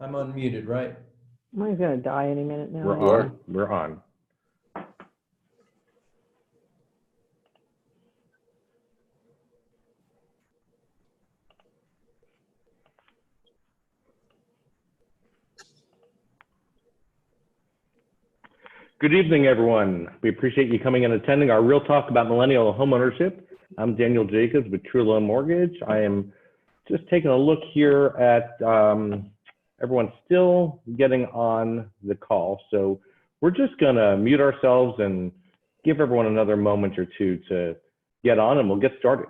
I'm unmuted, right? Mine's gonna die any minute now. We're on. We're on. Good evening, everyone. We appreciate you coming and attending our Real Talk about Millennial Homeownership. I'm Daniel Jacobs with TruLoan Mortgage. I am just taking a look here at everyone still getting on the call. So we're just gonna mute ourselves and give everyone another moment or two to get on, and we'll get started.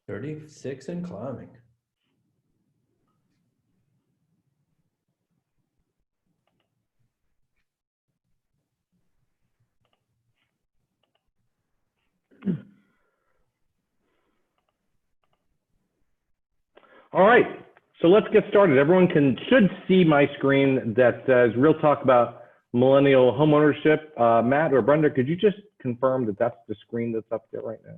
$36 and climbing. All right, so let's get started. Everyone should see my screen that says Real Talk about Millennial Homeownership. Matt or Brenda, could you just confirm that that's the screen that's up there right now?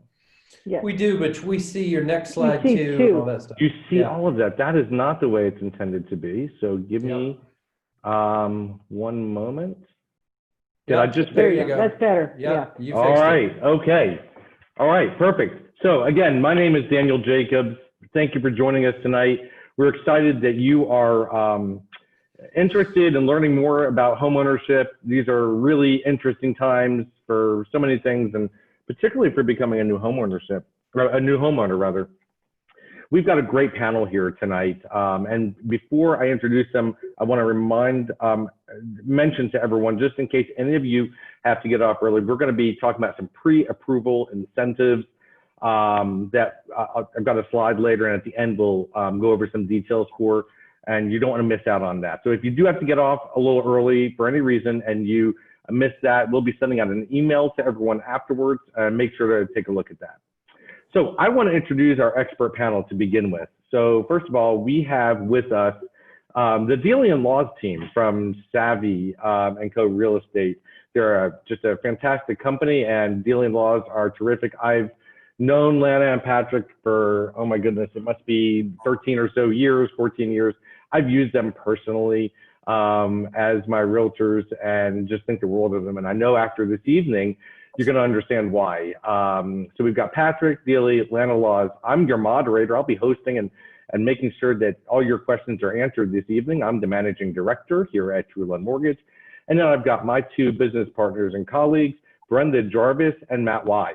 Yes. We do, but we see your next slide see too, two. and all that stuff. You see Yeah. all of that. That is not the way it's intended to be. So give me one moment. Did I just there fix you it? go. That's better. Yeah, you fixed All right, it. okay. All right, perfect. So again, my name is Daniel Jacobs. Thank you for joining us tonight. We're excited that you are interested in learning more about homeownership. These are really interesting times for so many things, and particularly for becoming a new homeowner rather. We've got a great panel here tonight, and before I introduce them, I want to mention to everyone, just in case any of you have to get off early, we're going to be talking about some pre-approval incentives that I've got a slide later, and at the end we'll go over some details for, and you don't want to miss out on that. So if you do have to get off a little early for any reason and you miss that, we'll be sending out an email to everyone afterwards, and make sure to take a look at that. So I want to introduce our expert panel to begin with. So first of all, we have with us the Dealing and Laws team from Savvy and Co Real Estate. They're just a fantastic company, and Dealing Laws are terrific. I've known Lana and Patrick for, oh my goodness, it must be 13 or so years, 14 years. I've used them personally as my realtors and just think the world of them. And I know after this evening, you're going to understand why. So we've got Patrick, Dealey, Lana Laws. I'm your moderator. I'll be hosting and making sure that all your questions are answered this evening. I'm the managing director here at TruLoan Mortgage. And then I've got my two business partners and colleagues, Brenda Jarvis and Matt Wise.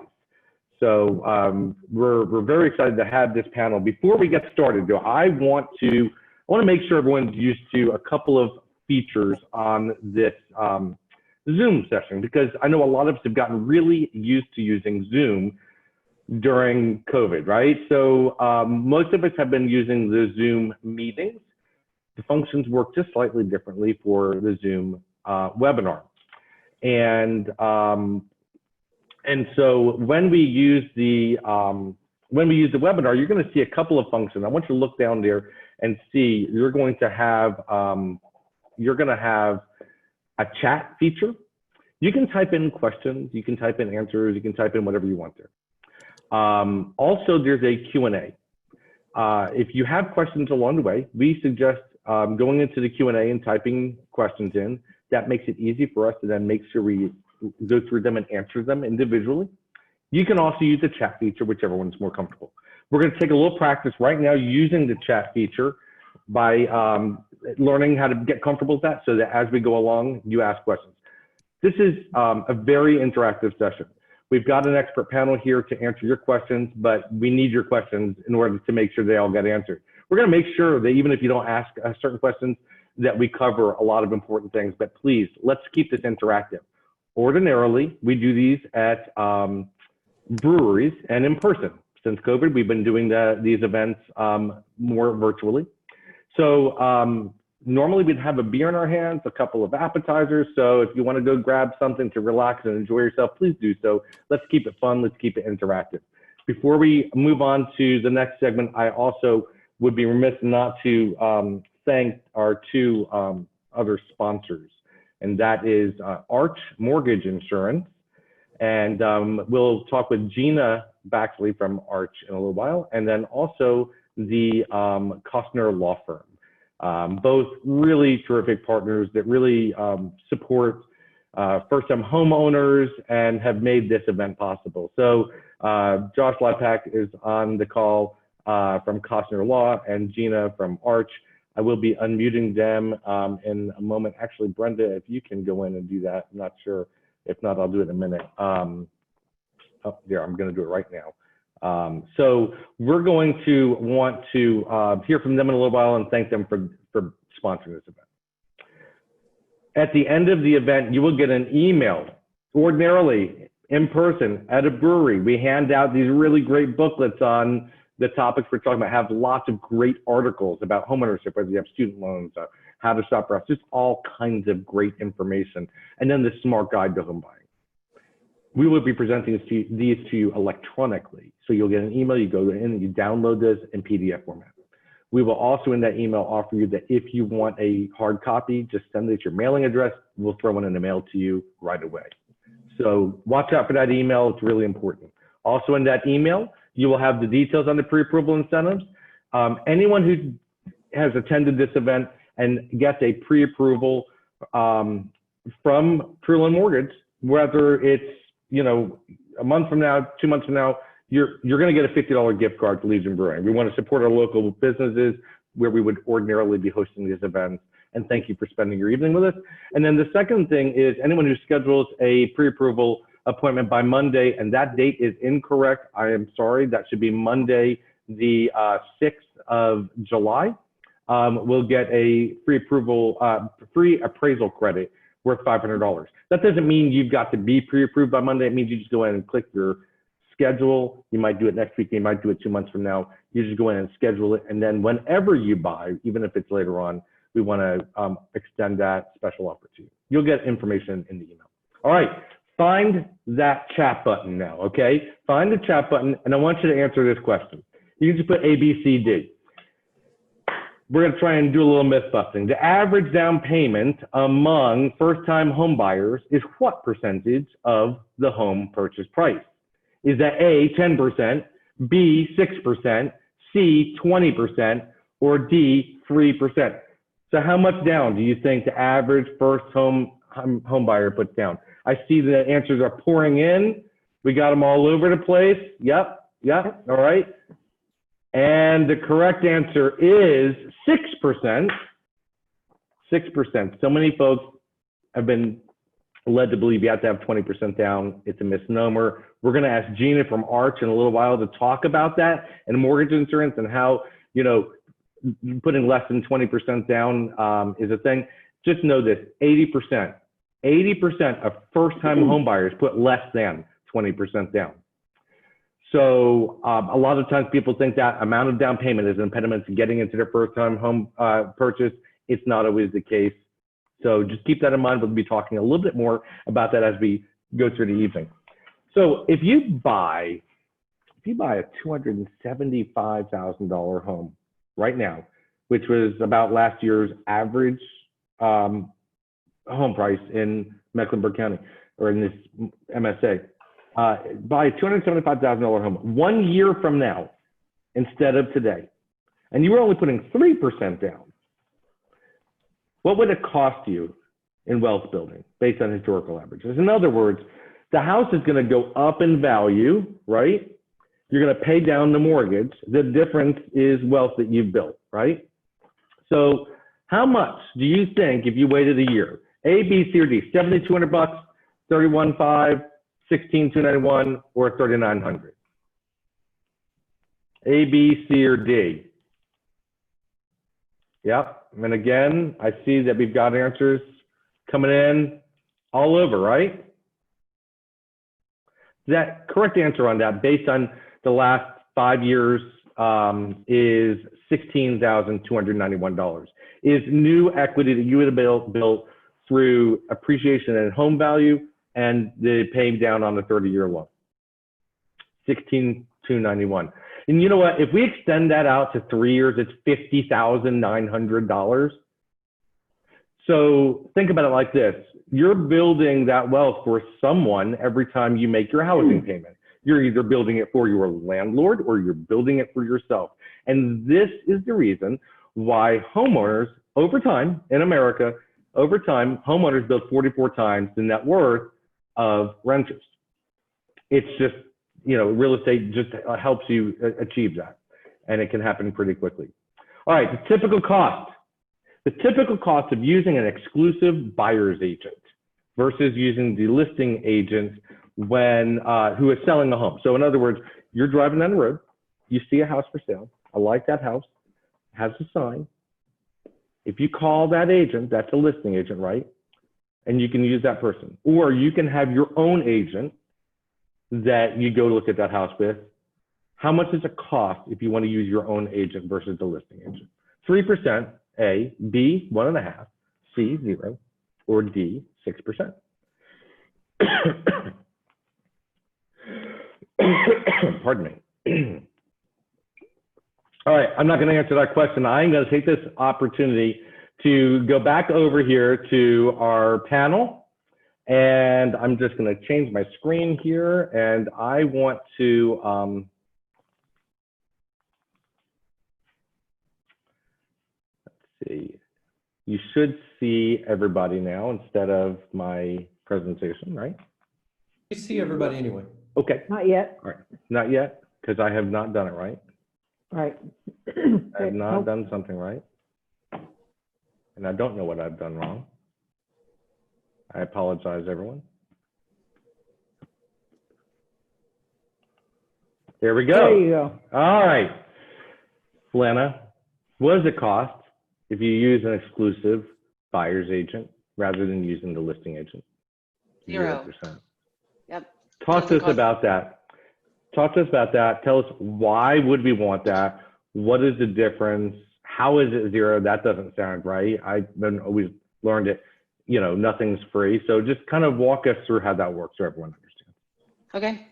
So we're very excited to have this panel. Before we get started, though, I want to make sure everyone's used to a couple of features on this Zoom session, because I know a lot of us have gotten really used to using Zoom during COVID, right? So most of us have been using the Zoom meetings. The functions work just slightly differently for the Zoom webinar. And so when we use the webinar, you're going to see a couple of functions. I want you to look down there and see. You're going to have a chat feature. You can type in questions, you can type in answers, you can type in whatever you want there. Also, there's a Q&A. If you have questions along the way, we suggest going into the Q&A and typing questions in. That makes it easy for us to then make sure we go through them and answer them individually. You can also use the chat feature, whichever one's more comfortable. We're going to take a little practice right now using the chat feature by learning how to get comfortable with that so that as we go along, you ask questions. This is a very interactive session. We've got an expert panel here to answer your questions, but we need your questions in order to make sure they all get answered. We're going to make sure that even if you don't ask certain questions, that we cover a lot of important things, but please, let's keep this interactive. Ordinarily, we do these at breweries and in person. Since COVID, we've been doing these events more virtually. So normally we'd have a beer in our hands, a couple of appetizers. So if you want to go grab something to relax and enjoy yourself, please do so. Let's keep it fun. Let's keep it interactive. Before we move on to the next segment, I also would be remiss not to thank our two other sponsors, and that is Arch Mortgage Insurance. And we'll talk with Gina Baxley from Arch in a little while, and then also the Costner Law Firm. Both really terrific partners that really support first-time homeowners and have made this event possible. So Josh Lepak is on the call from Costner Law and Gina from Arch. I will be unmuting them in a moment. Actually, Brenda, if you can go in and do that, I'm not sure. If not, I'll do it in a minute. Oh, there, I'm going to do it right now. So we're going to want to hear from them in a little while and thank them for sponsoring this event. At the end of the event, you will get an email. Ordinarily, in person, at a brewery, we hand out these really great booklets on the topics we're talking about, have lots of great articles about homeownership, whether you have student loans, how to shop for us, just all kinds of great information. And then the smart guide to home buying. We will be presenting these to you electronically. So you'll get an email, you go in and you download this in PDF format. We will also in that email offer you that if you want a hard copy, just send us your mailing address. We'll throw one in the mail to you right away. So watch out for that email, it's really important. Also in that email, you will have the details on the pre-approval incentives. Anyone who has attended this event and gets a pre-approval from TruLoan Mortgage, whether it's a month from now, 2 months from now, you're going to get a $50 gift card to Legion Brewing. We want to support our local businesses where we would ordinarily be hosting these events. And thank you for spending your evening with us. And then the second thing is anyone who schedules a pre-approval appointment by Monday, and that date is incorrect. I am sorry. That should be Monday, the 6th of July. We'll get a free appraisal credit worth $500. That doesn't mean you've got to be pre-approved by Monday. It means you just go in and click your schedule. You might do it next week. You might do it 2 months from now. You just go in and schedule it. And then whenever you buy, even if it's later on, we want to extend that special offer to you. You'll get information in the email. All right. Find that chat button now, okay? Find the chat button, and I want you to answer this question. You can just put A, B, C, D. We're going to try and do a little myth busting. The average down payment among first-time home buyers is what percentage of the home purchase price? Is that A, 10%, B, 6%, C, 20%, or D, 3%? So how much down do you think the average first home buyer puts down? I see the answers are pouring in. We got them all over the place. Yep. All right. And the correct answer is 6%. 6%. So many folks have been led to believe you have to have 20% down. It's a misnomer. We're going to ask Gina from Arch in a little while to talk about that and mortgage insurance and how, putting less than 20% down is a thing. Just know this, 80% of first-time home buyers put less than 20% down. So a lot of times people think that amount of down payment is an impediment to getting into their first-time home purchase. It's not always the case. So just keep that in mind. We'll be talking a little bit more about that as we go through the evening. So if you buy a $275,000 home right now, which was about last year's average home price in Mecklenburg County or in this MSA, buy a $275,000 home 1 year from now instead of today, and you were only putting 3% down, what would it cost you in wealth building based on historical averages? In other words, the house is going to go up in value, right? You're going to pay down the mortgage. The difference is wealth that you've built, right? So how much do you think if you waited a year? A, B, C, or D? $7,200, $31,500, $16,291, or $3,900? A, B, C, or D? Yep. And again, I see that we've got answers coming in all over, right? That correct answer on that, based on the last 5 years, is $16,291. Is new equity that you would have built through appreciation in home value and the paying down on the 30-year loan. $16,291. And you know what? If we extend that out to 3 years, it's $50,900. So think about it like this. You're building that wealth for someone every time you make your housing payment. You're either building it for your landlord or you're building it for yourself. And this is the reason why homeowners, over time, in America, over time, homeowners build 44 times the net worth of renters. It's just, you know, real estate just helps you achieve that. And it can happen pretty quickly. All right, the typical cost. The typical cost of using an exclusive buyer's agent versus using the listing agent when who is selling a home. So in other words, you're driving down the road, you see a house for sale. I like that house, has a sign. If you call that agent, that's a listing agent, right? And you can use that person. Or you can have your own agent that you go look at that house with. How much does it cost if you want to use your own agent versus the listing agent? 3%, A, B, 1.5%, C, 0, or D, 6%. Pardon me. All right, I'm not going to answer that question. I'm going to take this opportunity to go back over here to our panel, and I'm just going to change my screen here, and I want to let's see. You should see everybody now instead of my presentation, right? You see everybody anyway. Okay. Not yet. All right. Not yet, because I have not done it right. Right. I have not done something right. And I don't know what I've done wrong. I apologize, everyone. There we go. There you go. All right. Lana, what does it cost if you use an exclusive buyer's agent rather than using the listing agent? 0%. 0%. Yep. Talk to us about that. Talk to us about that. Tell us, why would we want that? What is the difference? How is it 0? That doesn't sound right. I've always learned it, you know, nothing's free. So just kind of walk us through how that works so everyone understands. Okay.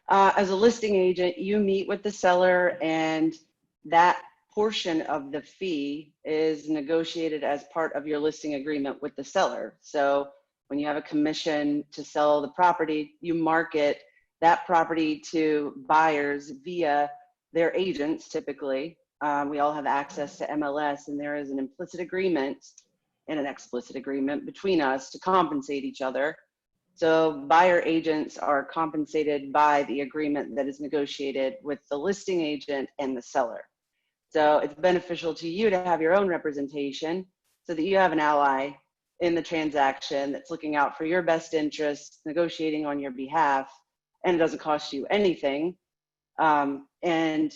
As a listing agent, you meet with the seller, and that portion of the fee is negotiated as part of your listing agreement with the seller. So when you have a commission to sell the property, you market that property to buyers via their agents, typically. We all have access to MLS, and there is an implicit agreement and an explicit agreement between us to compensate each other. So buyer agents are compensated by the agreement that is negotiated with the listing agent and the seller. So it's beneficial to you to have your own representation so that you have an ally in the transaction that's looking out for your best interests, negotiating on your behalf, and it doesn't cost you anything. And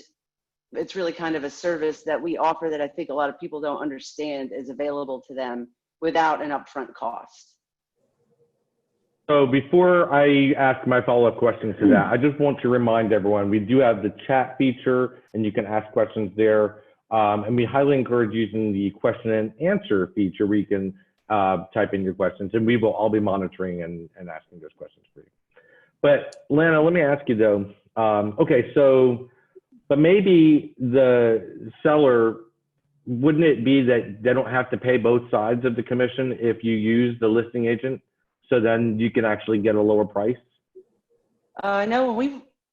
it's really kind of a service that we offer that I think a lot of people don't understand is available to them without an upfront cost. So before I ask my follow-up questions to that, I just want to remind everyone, we do have the chat feature and you can ask questions there. And we highly encourage using the question and answer feature where you can type in your questions, and we will all be monitoring and asking those questions for you. But Lana, let me ask you though, okay, so, but maybe the seller, wouldn't it be that they don't have to pay both sides of the commission if you use the listing agent? So then you can actually get a lower price? No,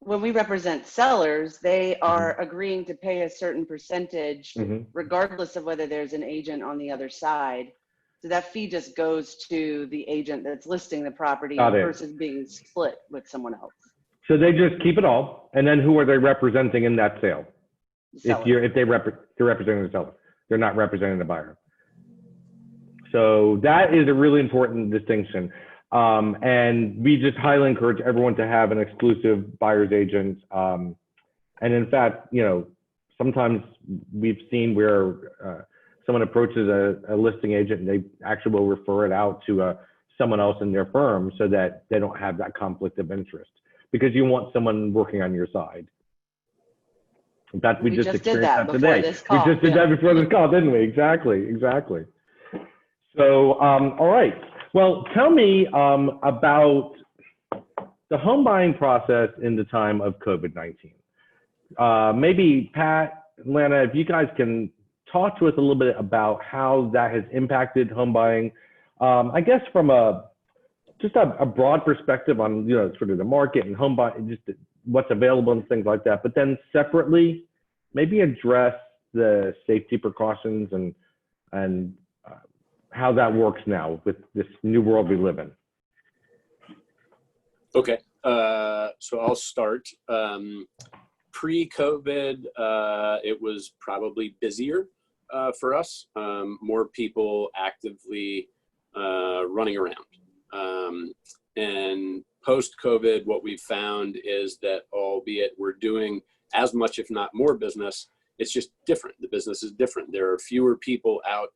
when we represent sellers, they are agreeing to pay a certain percentage regardless of whether there's an agent on the other side. So that fee just goes to the agent that's listing the property versus being split with someone else. So they just keep it all, and then who are they representing in that sale? Seller. They're representing the seller, they're not representing the buyer. So that is a really important distinction. And we just highly encourage everyone to have an exclusive buyer's agent. And in fact, you know, sometimes we've seen where someone approaches a listing agent and they actually will refer it out to someone else in their firm so that they don't have that conflict of interest, because you want someone working on your side. In fact, we just did that before today. this call. We just did that before this call, didn't we? Exactly. So, all right. Well, tell me about the home buying process in the time of COVID-19. Maybe Pat, Lana, if you guys can talk to us a little bit about how that has impacted home buying. I guess from just a broad perspective on, you know, sort of the market and home buying, just what's available and things like that. But then separately, maybe address the safety precautions and how that works now with this new world we live in. Okay, so I'll start. Pre-COVID, it was probably busier for us, more people actively running around. And post-COVID, what we've found is that albeit we're doing as much, if not more business, it's just different. The business is different. There are fewer people out,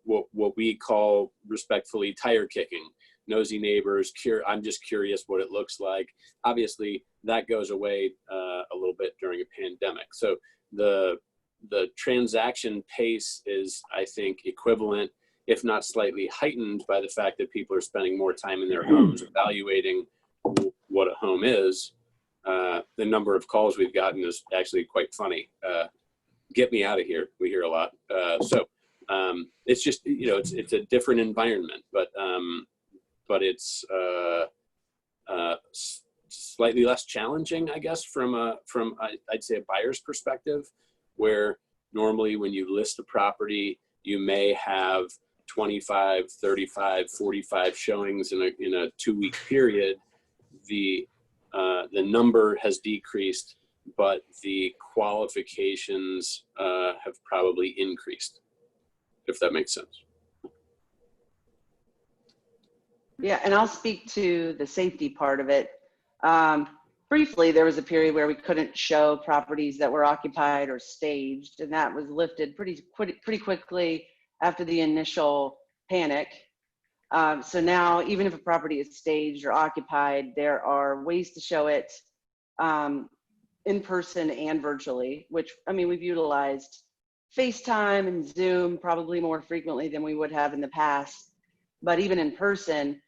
what we call respectfully tire kicking, nosy neighbors, I'm just curious what it looks like. Obviously, that goes away a little bit during a pandemic. So the transaction pace is, I think, equivalent, if not slightly heightened, by the fact that people are spending more time in their homes evaluating what a home is. The number of calls we've gotten is actually quite funny. Get me out of here. We hear a lot. So it's just, you know, it's a different environment, but it's slightly less challenging, I guess, from I'd say a buyer's perspective, where normally when you list a property, you may have 25, 35, 45 showings in a 2-week period. The number has decreased, but the qualifications have probably increased, if that makes sense. Yeah, and I'll speak to the safety part of it. Briefly, there was a period where we couldn't show properties that were occupied or staged, and that was lifted pretty quickly after the initial panic. So now, even if a property is staged or occupied, there are ways to show it in person and virtually, which, I mean, we've utilized FaceTime and Zoom probably more frequently than we would have in the past. But even in person,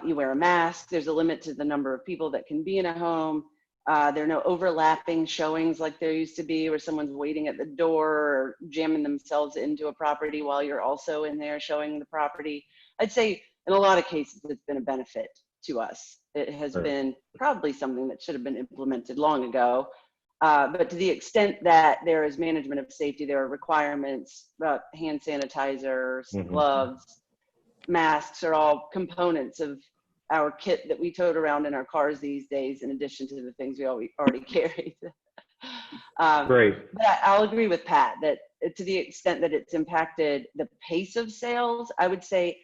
you wear a mask. There's a limit to the number of people that can be in a home. There are no overlapping showings like there used to be, where someone's waiting at the door or jamming themselves into a property while you're also in there showing the property. I'd say in a lot of cases, it's been a benefit to us. It has been probably something that should have been implemented long ago. But to the extent that there is management of safety, there are requirements about hand sanitizers, gloves, masks are all components of our kit that we tote around in our cars these days, in addition to the things we already carry. Great. But I'll agree with Pat that to the extent that it's impacted the pace of sales, I would say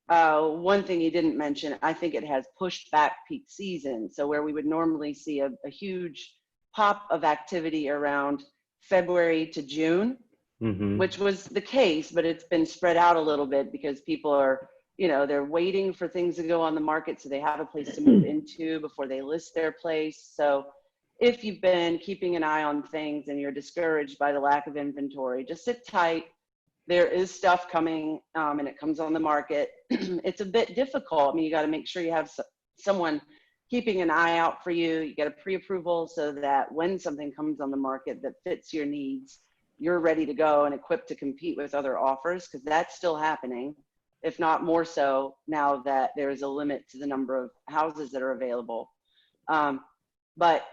one thing he didn't mention, I think it has pushed back peak season. So where we would normally see a huge pop of activity around February to June, which was the case, but it's been spread out a little bit because people are, you know, they're waiting for things to go on the market so they have a place to move into before they list their place. So if you've been keeping an eye on things and you're discouraged by the lack of inventory, just sit tight. There is stuff coming and it comes on the market. It's a bit difficult. I mean, you got to make sure you have someone keeping an eye out for you. You get a pre-approval so that when something comes on the market that fits your needs, you're ready to go and equipped to compete with other offers, because that's still happening, if not more so now that there is a limit to the number of houses that are available. But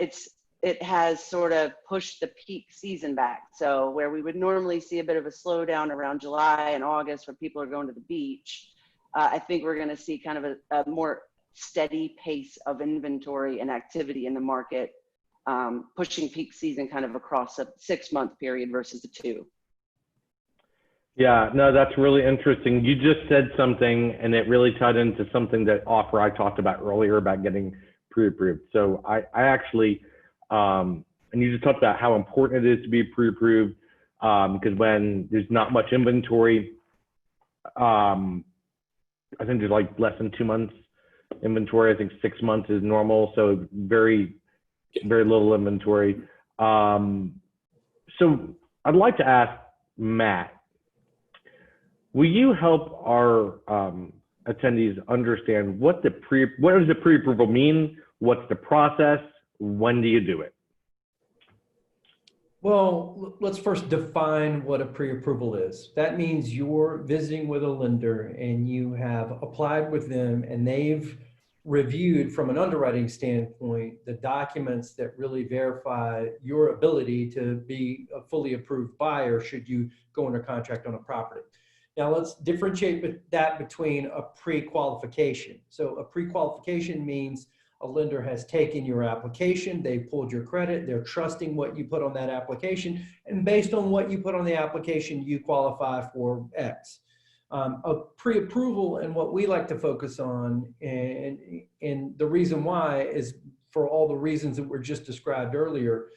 it has sort of pushed the peak season back. So where we would normally see a bit of a slowdown around July and August where people are going to the beach, I think we're going to see kind of a more steady pace of inventory and activity in the market, pushing peak season kind of across a 6-month period versus a 2. Yeah, no, that's really interesting. You just said something, and it really tied into something that offer I talked about earlier about getting pre-approved. So I actually, and you just talked about how important it is to be pre-approved, because when there's not much inventory, I think there's like less than 2 months inventory. I think 6 months is normal, so very little inventory. So I'd like to ask Matt, will you help our attendees understand what does the pre-approval mean? What's the process? When do you do it? Well, let's first define what a pre-approval is. That means you're visiting with a lender and you have applied with them and they've reviewed from an underwriting standpoint the documents that really verify your ability to be a fully approved buyer should you go under contract on a property. Now let's differentiate that between a pre-qualification. So a pre-qualification means a lender has taken your application, they pulled your credit, they're trusting what you put on that application, and based on what you put on the application, you qualify for X. A pre-approval, and what we like to focus on, and the reason why is for all the reasons that were just described earlier.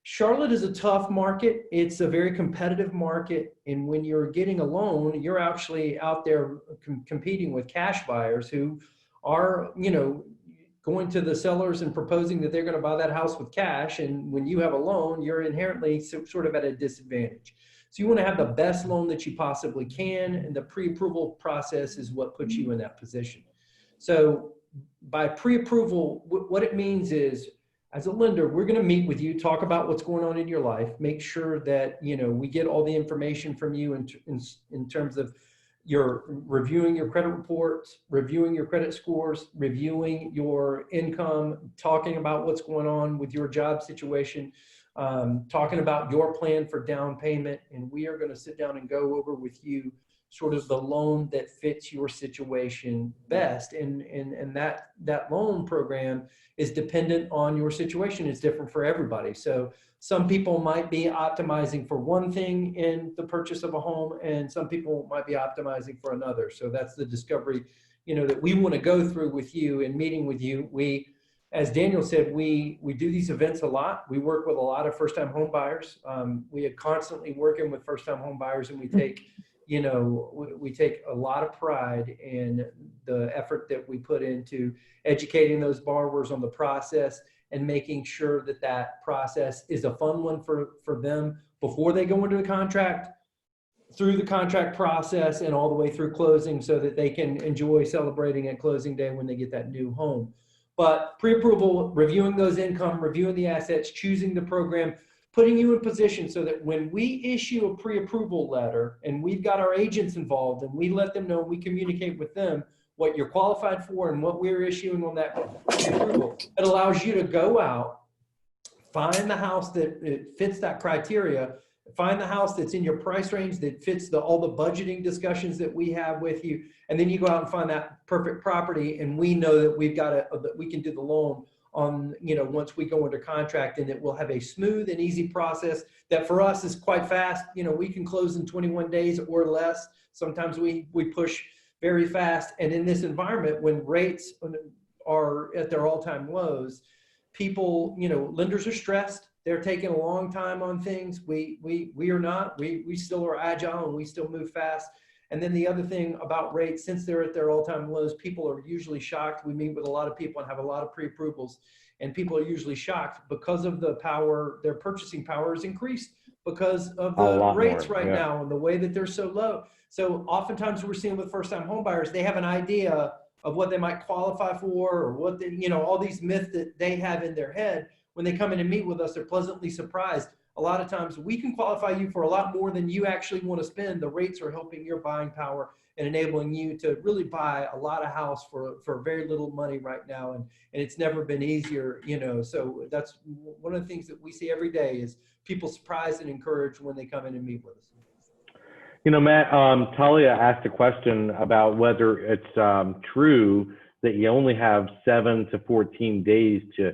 Charlotte is a tough market. It's a very competitive market. And when you're getting a loan, you're actually out there competing with cash buyers who are, going to the sellers and proposing that they're going to buy that house with cash. And when you have a loan, you're inherently sort of at a disadvantage. So you want to have the best loan that you possibly can. And the pre-approval process is what puts you in that position. So by pre-approval, what it means is, as a lender, we're going to meet with you, talk about what's going on in your life, make sure that, we get all the information from you in terms of your reviewing your credit reports, reviewing your credit scores, reviewing your income, talking about what's going on with your job situation, talking about your plan for down payment. And we are going to sit down and go over with you sort of the loan that fits your situation best. And that loan program is dependent on your situation. It's different for everybody. So some people might be optimizing for one thing in the purchase of a home, and some people might be optimizing for another. So that's the discovery, that we want to go through with you and meeting with you. We, as Daniel said, we do these events a lot. We work with a lot of first-time home buyers. We are constantly working with first-time home buyers, and we take we take a lot of pride in the effort that we put into educating those borrowers on the process and making sure that that process is a fun one for them before they go into a contract, through the contract process, and all the way through closing, so that they can enjoy celebrating at closing day when they get that new home. But pre-approval, reviewing those income, reviewing the assets, choosing the program, putting you in position so that when we issue a pre-approval letter and we've got our agents involved and we let them know, we communicate with them what you're qualified for and what we're issuing on that pre-approval, it allows you to go out, find the house that fits that criteria, find the house that's in your price range that fits all the budgeting discussions that we have with you, and then you go out and find that perfect property, and we know that we've got that we can do the loan on, once we go under contract, and it will have a smooth and easy process that for us is quite fast. We can close in 21 days or less. Sometimes we push very fast. And in this environment, when rates are at their all-time lows, people, lenders are stressed. They're taking a long time on things. We are not. We still are agile and we still move fast. And then the other thing about rates, since they're at their all-time lows, people are usually shocked. We meet with a lot of people and have a lot of pre-approvals, and people are usually shocked because of the power, their purchasing power is increased because of the rates right now and the way that they're so low. So oftentimes we're seeing with first-time home buyers, they have an idea of what they might qualify for, or what they, all these myths that they have in their head. When they come in and meet with us, they're pleasantly surprised. A lot of times we can qualify you for a lot more than you actually want to spend. The rates are helping your buying power and enabling you to really buy a lot of house for very little money right now. And it's never been easier, so that's one of the things that we see every day is people surprised and encouraged when they come in and meet with us. Matt, Talia asked a question about whether it's true that you only have 7 to 14 days to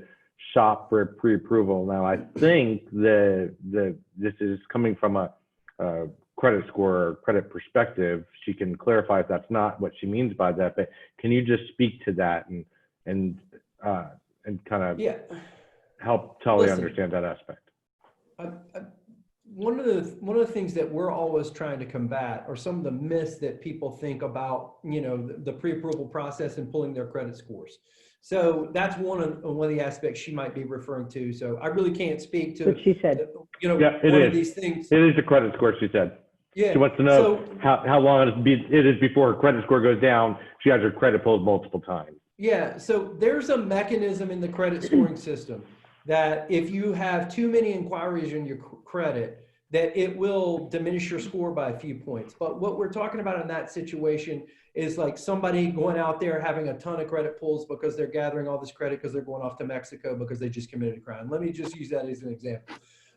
shop for pre-approval. Now, I think this is coming from a credit score or credit perspective. She can clarify if that's not what she means by that, but can you just speak to that and kind of help Tully understand that aspect? One of the things that we're always trying to combat are some of the myths that people think about, the pre-approval process and pulling their credit scores. So that's one of the aspects she might be referring to. So I really can't speak to what she said. One of these things. It is a credit score, she said. Yeah. She wants to know how long it is before her credit score goes down. She has her credit pulled multiple times. Yeah. So there's a mechanism in the credit scoring system that if you have too many inquiries on your credit, that it will diminish your score by a few points. But what we're talking about in that situation is like somebody going out there having a ton of credit pulls because they're gathering all this credit because they're going off to Mexico because they just committed a crime. Let me just use that as an example.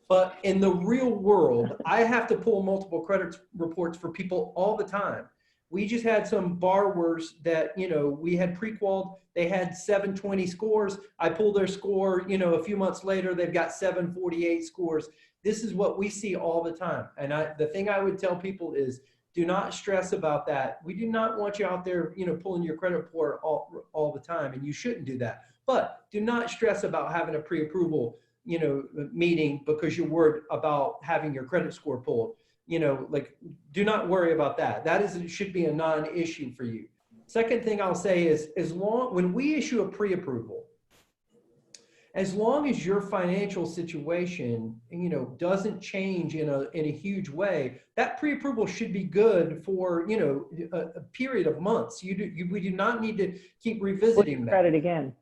But in the real world, I have to pull multiple credit reports for people all the time. We just had some borrowers that, we had pre-qualified, they had 720 scores. I pulled their score, a few months later, they've got 748 scores. This is what we see all the time. And the thing I would tell people is do not stress about that. We do not want you out there, pulling your credit report all the time, and you shouldn't do that. But do not stress about having a pre-approval, meeting because you're worried about having your credit score pulled. Do not worry about that. Should be a non-issue for you. Second thing I'll say is when we issue a pre-approval, as long as your financial situation, doesn't change in a huge way, that pre-approval should be good for, a period of months. We do not need to keep revisiting that. Credit again.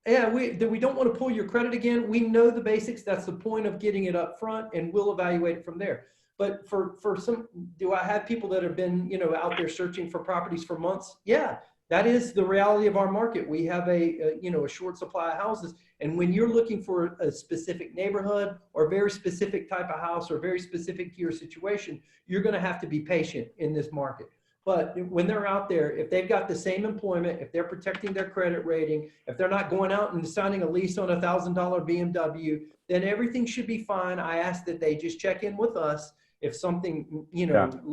Yeah, we don't want to pull your credit again. We know the basics. That's the point of getting it up front, and we'll evaluate it from there. But for some, do I have people that have been, out there searching for properties for months? Yeah, that is the reality of our market. We have a short supply of houses. And when you're looking for a specific neighborhood or a very specific type of house or very specific to your situation, you're going to have to be patient in this market. But when they're out there, if they've got the same employment, if they're protecting their credit rating, if they're not going out and signing a lease on $1,000 BMW, then everything should be fine. I ask that they just check in with us if something,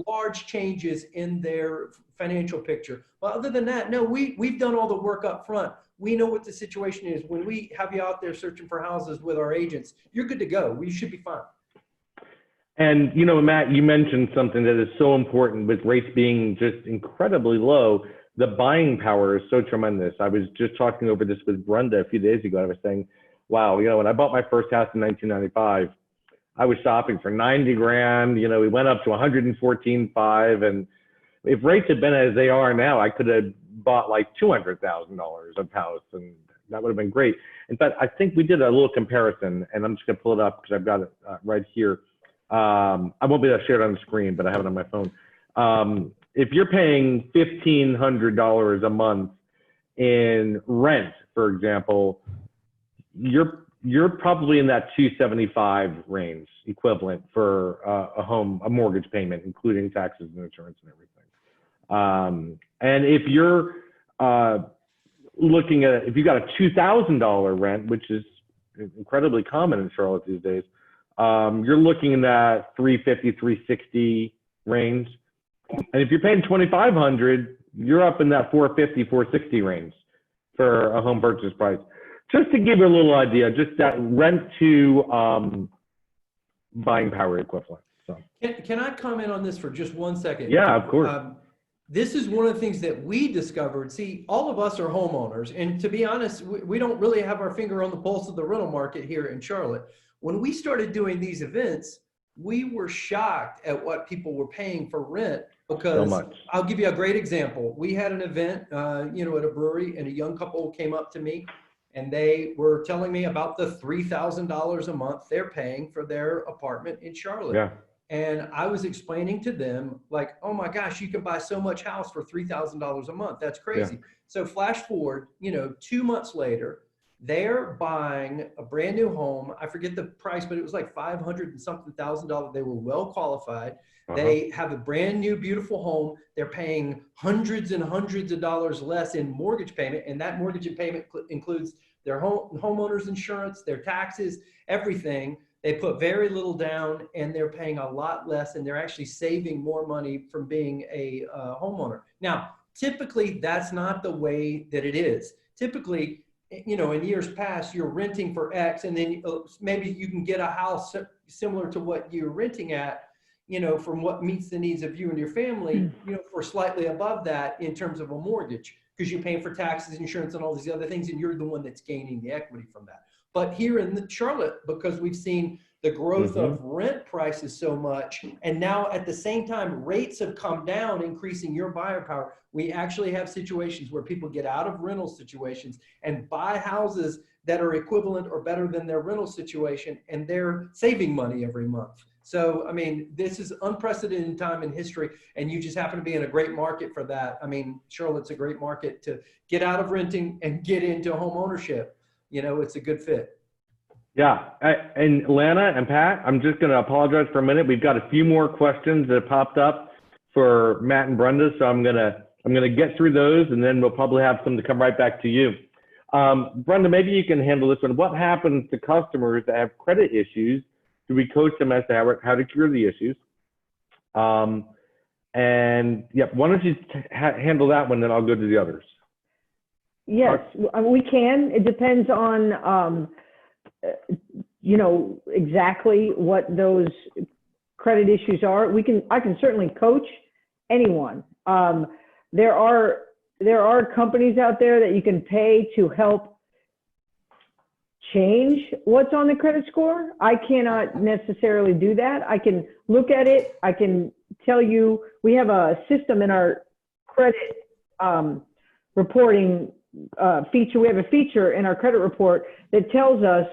large changes in their financial picture. But other than that, no, we've done all the work up front. We know what the situation is. When we have you out there searching for houses with our agents, you're good to go. We should be fine. And, Matt, you mentioned something that is so important with rates being just incredibly low. The buying power is so tremendous. I was just talking over this with Brenda a few days ago. I was saying, wow, when I bought my first house in 1995, I was shopping for 90 grand. We went up to 114.5. And if rates had been as they are now, I could have bought like $200,000 of house, and that would have been great. In fact, I think we did a little comparison, and I'm just going to pull it up because I've got it right here. I won't be able to share it on the screen, but I have it on my phone. If you're paying $1,500 a month in rent, for example, you're probably in that 275 range equivalent for a mortgage payment, including taxes and insurance and everything. And if you're looking at, if you got a $2,000 rent, which is incredibly common in Charlotte these days, you're looking in that 350, 360 range. And if you're paying 2,500, you're up in that 450, 460 range for a home purchase price. Just to give you a little idea, just that rent to buying power equivalent. So can I comment on this for just 1 second? Yeah, of course. This is one of the things that we discovered. See, all of us are homeowners, and to be honest, we don't really have our finger on the pulse of the rental market here in Charlotte. When we started doing these events, we were shocked at what people were paying for rent because I'll give you a great example. We had an event, at a brewery, and a young couple came up to me and they were telling me about the $3,000 a month they're paying for their apartment in Charlotte. Yeah. And I was explaining to them like, oh my gosh, you can buy so much house for $3,000 a month. That's crazy. Yeah. So flash forward, 2 months later, They're buying a brand new home. I forget the price, but it was like $500 and something thousand. They were well qualified. They have a brand new, beautiful home. They're paying hundreds and hundreds of dollars less in mortgage payment. And that mortgage payment includes their homeowner's insurance, their taxes, everything. They put very little down and they're paying a lot less, and they're actually saving more money from being a homeowner. Now, typically that's not the way that it is. Typically, you know, in years past, you're renting for X, and then maybe you can get a house similar to what you're renting at, you know, from what meets the needs of you and your family, you know, for slightly above that in terms of a mortgage, because you're paying for taxes, insurance, and all these other things, and you're the one that's gaining the equity from that. But here in Charlotte, because we've seen the growth of rent prices so much, and now at the same time, rates have come down, increasing your buyer power. We actually have situations where people get out of rental situations and buy houses that are equivalent or better than their rental situation, and they're saving money every month. So, I mean, this is unprecedented time in history, and you just happen to be in a great market for that. I mean, Charlotte's a great market to get out of renting and get into home ownership. You know, it's a good fit. Yeah, and Lana and Pat, I'm just going to apologize for a minute. We've got a few more questions that have popped up for Matt and Brenda, so I'm gonna get through those, and then we'll probably have some to come right back to you. Brenda, maybe you can handle this one. What happens to customers that have credit issues? Do we coach them as to how to cure the issues? And yeah, why don't you handle that one, then I'll go to the others. Yes, we can. It depends on, you know, exactly what those credit issues are. I can certainly coach anyone. There are companies out there that you can pay to help change what's on the credit score. I cannot necessarily do that. I can look at it. I can tell you, we have a system in our credit reporting feature. We have a feature in our credit report that tells us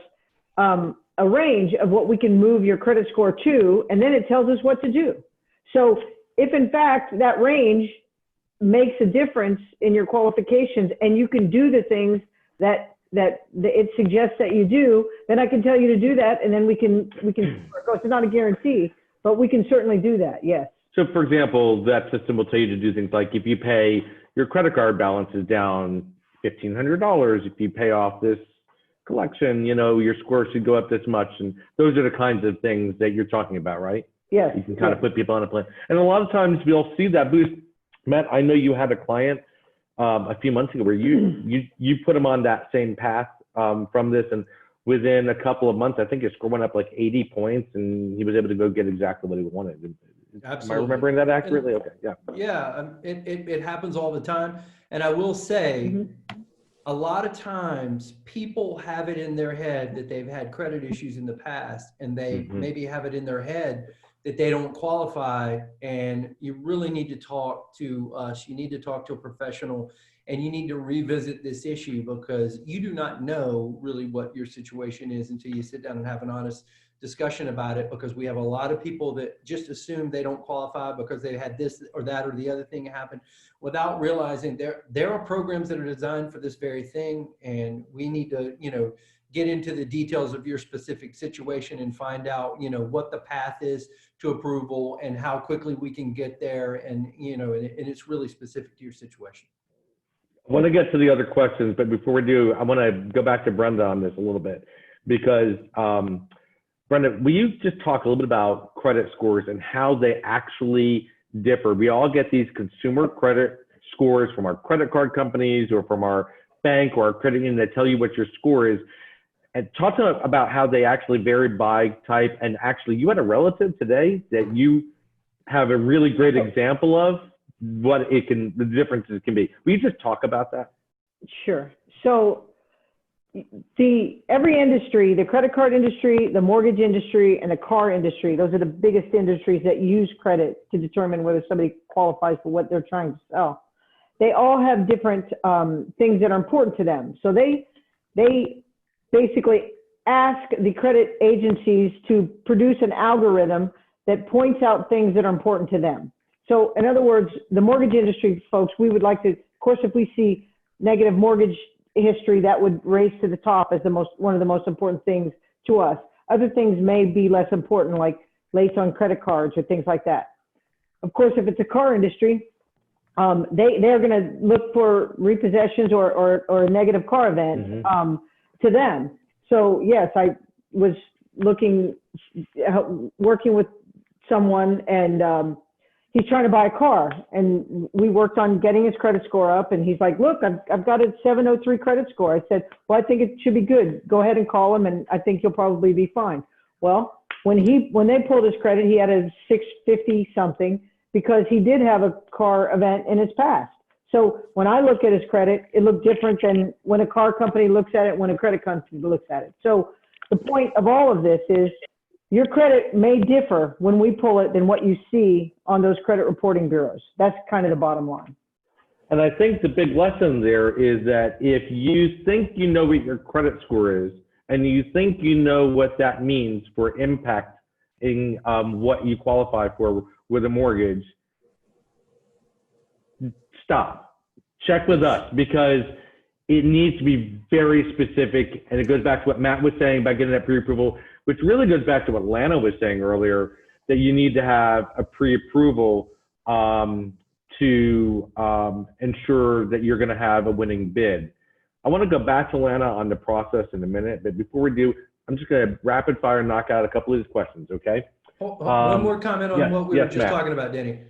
a range of what we can move your credit score to, and then it tells us what to do. So if in fact that range makes a difference in your qualifications and you can do the things that it suggests that you do, then I can tell you to do that, and then we can it's not a guarantee, but we can certainly do that. Yes. So for example, that system will tell you to do things like, if you pay your credit card balance is down $1,500, if you pay off this collection, you know, your score should go up this much. And those are the kinds of things that you're talking about, right? Yes. You can kind of put people on a plan. And a lot of times we'll see that boost. Matt, I know you had a client a few months ago where you put him on that same path from this, and within a couple of months, I think his score went up like 80 points, and he was able to go get exactly what he wanted. Absolutely. Am I remembering that accurately? Okay, yeah. Yeah, it happens all the time. And I will say, a lot of times people have it in their head that they've had credit issues in the past, and they maybe have it in their head that they don't qualify, and you really need to talk to us. You need to talk to a professional, and you need to revisit this issue, because you do not know really what your situation is until you sit down and have an honest discussion about it, because we have a lot of people that just assume they don't qualify because they had this or that or the other thing happen, without realizing there are programs that are designed for this very thing, and we need to, you know, get into the details of your specific situation and find out, you know, what the path is to approval and how quickly we can get there, and, you know, and it's really specific to your situation. I want to get to the other questions, but before we do, I want to go back to Brenda on this a little bit, because Brenda, will you just talk a little bit about credit scores and how they actually differ? We all get these consumer credit scores from our credit card companies or from our bank or our credit union that tell you what your score is. And talk to us about how they actually vary by type. And actually, you had a relative today that you have a really great example of what the differences can be. Will you just talk about that? Sure. So every industry, the credit card industry, the mortgage industry, and the car industry, those are the biggest industries that use credit to determine whether somebody qualifies for what they're trying to sell. They all have different things that are important to them. So they basically ask the credit agencies to produce an algorithm that points out things that are important to them. So in other words, the mortgage industry folks, we would like to, of course, if we see negative mortgage history, that would raise to the top as one of the most important things to us. Other things may be less important, like late on credit cards or things like that. Of course, if it's a car industry, they're going to look for repossessions or a negative car event to them. So yes, I was working with someone, and he's trying to buy a car, and we worked on getting his credit score up, and he's like, look, I've got a 703 credit score. I said, well, I think it should be good. Go ahead and call him, and I think he'll probably be fine. Well, when they pulled his credit, he had a 650 something because he did have a car event in his past. So when I look at his credit, it looked different than when a car company looks at it, when a credit company looks at it. So the point of all of this is your credit may differ when we pull it than what you see on those credit reporting bureaus. That's kind of the bottom line. And I think the big lesson there is that if you think you know what your credit score is, and you think you know what that means for impacting what you qualify for with a mortgage, stop. Check with us, because it needs to be very specific. And it goes back to what Matt was saying about getting that pre-approval, which really goes back to what Lana was saying earlier, that you need to have a pre-approval to ensure that you're going to have a winning bid. I want to go back to Lana on the process in a minute, but before we do, I'm just going to rapid fire knock out a couple of these questions, okay? One more comment on what we were just talking about, Danny.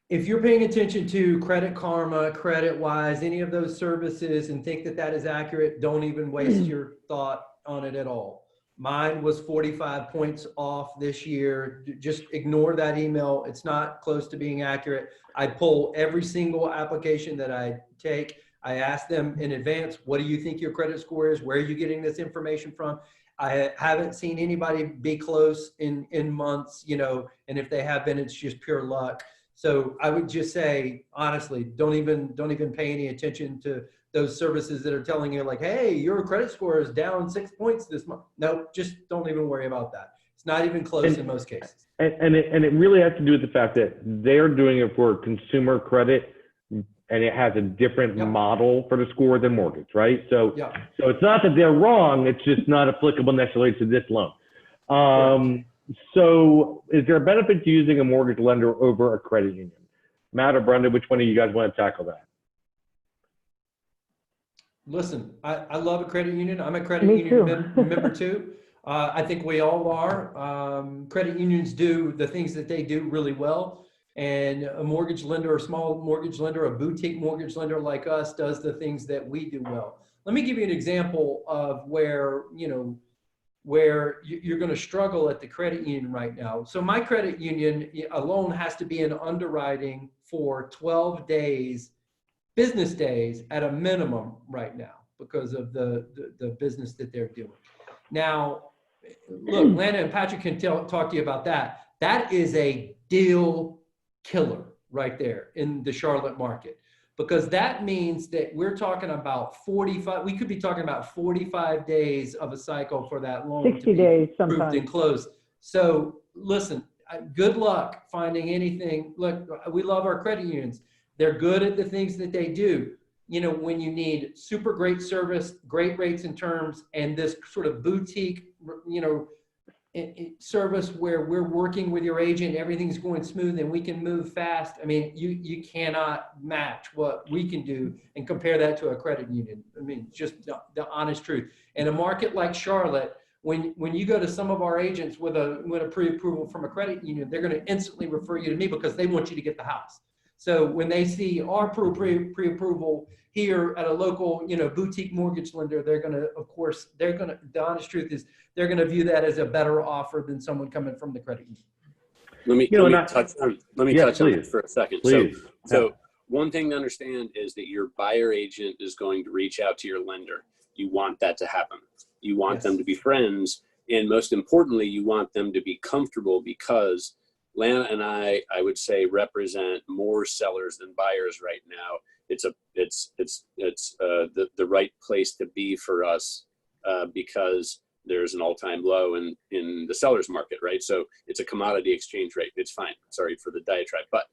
If you're paying attention to Credit Karma, CreditWise, any of those services, and think that that is accurate, don't even waste your thought on it at all. Mine was 45 points off this year. Just ignore that email. It's not close to being accurate. I pull every single application that I take. I ask them in advance, what do you think your credit score is? Where are you getting this information from? I haven't seen anybody be close in months, and if they have been, it's just pure luck. So I would just say, honestly, don't even pay any attention to those services that are telling you like, hey, your credit score is down 6 points this month. No, just don't even worry about that. It's not even close in most cases. And it really has to do with the fact that they're doing it for consumer credit, and it has a different model for the score than mortgage, right? So, so it's not that they're wrong, it's just not applicable necessarily to this loan. So is there a benefit to using a mortgage lender over a credit union? Matt or Brenda, which one of you guys want to tackle that? Listen, I love a credit union. I'm a credit union member too. I think we all are. Credit unions do the things that they do really well. And a mortgage lender, a small mortgage lender, a boutique mortgage lender like us does the things that we do well. Let me give you an example of where you're going to struggle at the credit union right now. So my credit union, a loan has to be in underwriting for 12 days, business days at a minimum right now because of the business that they're doing. Now, look, Lana and Patrick can talk to you about that. That is a deal killer right there in the Charlotte market, because that means that we're talking about 45, we could be talking about 45 days of a cycle for that loan 60 to be days approved sometimes. and closed. So listen, good luck finding anything. Look, we love our credit unions. They're good at the things that they do. When you need super great service, great rates and terms, and this sort of boutique, service where we're working with your agent, everything's going smooth and we can move fast. I mean, you cannot match what we can do and compare that to a credit union. I mean, just the honest truth. In a market like Charlotte, when you go to some of our agents with a pre-approval from a credit union, they're going to instantly refer you to me because they want you to get the house. So when they see our pre-approval here at a local, boutique mortgage lender, they're going to, of course, the honest truth is they're going to view that as a better offer than someone coming from the credit union. Let me touch on it for a second. Please. So one thing to understand is that your buyer agent is going to reach out to your lender. You want that to happen. You want them to be friends. And most importantly, you want them to be comfortable, because Lana and I would say, represent more sellers than buyers right now. It's the right place to be for us because there's an all-time low in the seller's market, right? So it's a commodity exchange rate. It's fine. Sorry for the diatribe. But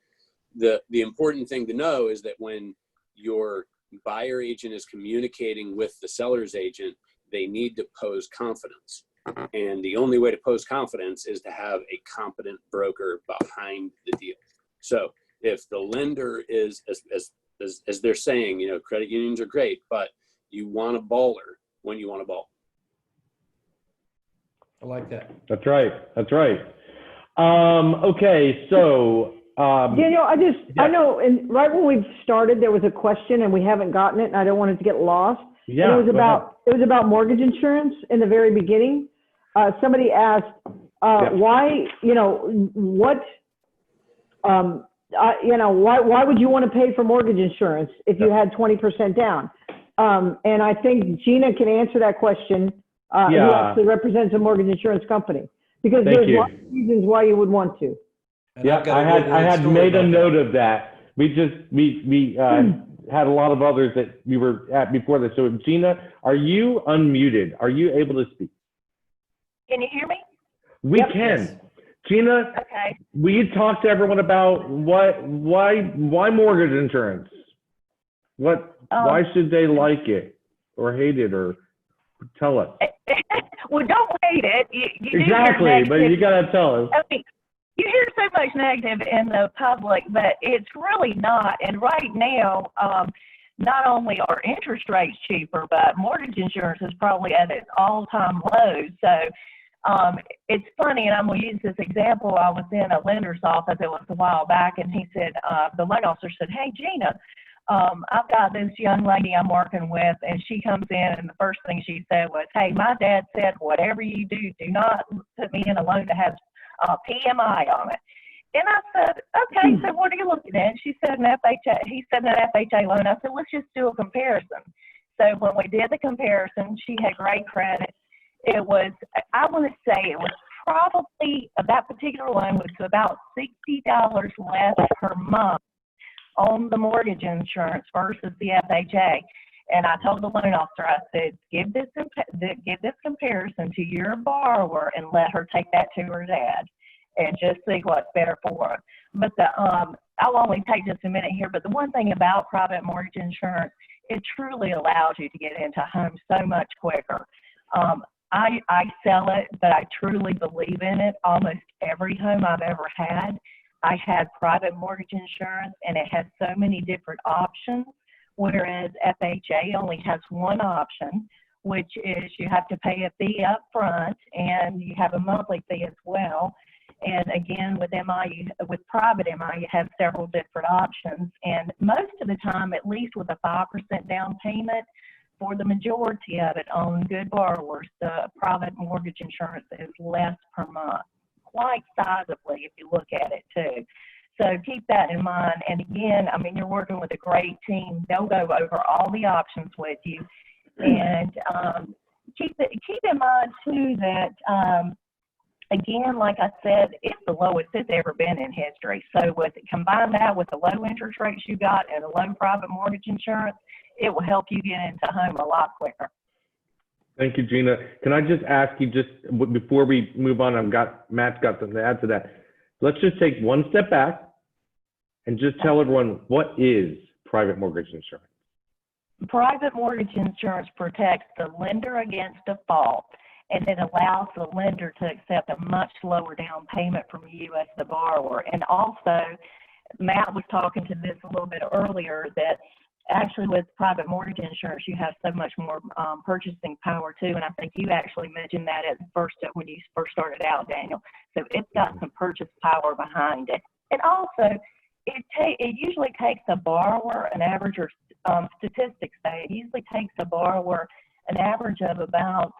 the important thing to know is that when your buyer agent is communicating with the seller's agent, they need to pose confidence. And the only way to pose confidence is to have a competent broker behind the deal. So if the lender is, as they're saying, credit unions are great, but you want a baller when you want a ball. I like that. That's right. That's right. Okay, so Daniel, I yeah. know, and right when we started, there was a question and we haven't gotten it, and I don't want it to get lost. Yeah, And it was about mortgage insurance in the very beginning. Somebody asked, why, why would you want to pay for mortgage insurance if you had 20% down? And I think Gina can answer that question, who actually represents a mortgage insurance company, because there's lots of reasons why you would want to. And yeah, I've got a I really had story made a about note that. of that. We had a lot of others that we were at before this. So Gina, are you unmuted? Are you able to speak? Can you hear me? We Yep. can. Yes. Gina, Okay. will you talk to everyone about why mortgage insurance? Why should they like it or hate it, or tell us? Well, don't hate it. You do hear Exactly, but negative- you gotta tell us. I mean, you hear so much negative in the public, but it's really not. And right now, not only are interest rates cheaper, but mortgage insurance is probably at its all-time low. So it's funny, and I'm going to use this example. I was in a lender's office, it was a while back, and he said, the loan officer said, "Hey, Gina, I've got this young lady I'm working with," and she comes in, and the first thing she said was, "Hey, my dad said, whatever you do, do not put me in a loan that has PMI on it." And I said, "Okay, so what are you looking at?" She said, "An FHA." He said, "An FHA loan." I said, "Let's just do a comparison." So when we did the comparison, she had great credit. It was, I want to say it was probably, that particular loan was about $60 less per month on the mortgage insurance versus the FHA. And I told the loan officer, I said, give this comparison to your borrower and let her take that to her dad and just see what's better for her. But I'll only take just a minute here, but the one thing about private mortgage insurance, it truly allows you to get into homes so much quicker. I sell it, but I truly believe in it. Almost every home I've ever had, I had private mortgage insurance, and it has so many different options, whereas FHA only has one option, which is you have to pay a fee up front, and you have a monthly fee as well. And again, with with private MI, you have several different options. And most of the time, at least with a 5% down payment, for the majority of it on good borrowers, the private mortgage insurance is less per month, quite sizably if you look at it too. So keep that in mind. And again, I mean, you're working with a great team. They'll go over all the options with you. And keep in mind too that, again, like I said, it's the lowest it's ever been in history. So combine that with the low interest rates you got and the low private mortgage insurance, it will help you get into home a lot quicker. Thank you, Gina. Can I just ask you, just before we move on, Matt's got something to add to that. Let's just take one step back and just tell everyone, what is private mortgage insurance? Private mortgage insurance protects the lender against default, and it allows the lender to accept a much lower down payment from you as the borrower. And also, Matt was talking to this a little bit earlier, that actually with private mortgage insurance, you have so much more purchasing power too. And I think you actually mentioned that when you first started out, Daniel. So it's got some purchase power behind it. And also, it usually takes a borrower an average, or statistics say, it usually takes a borrower an average of about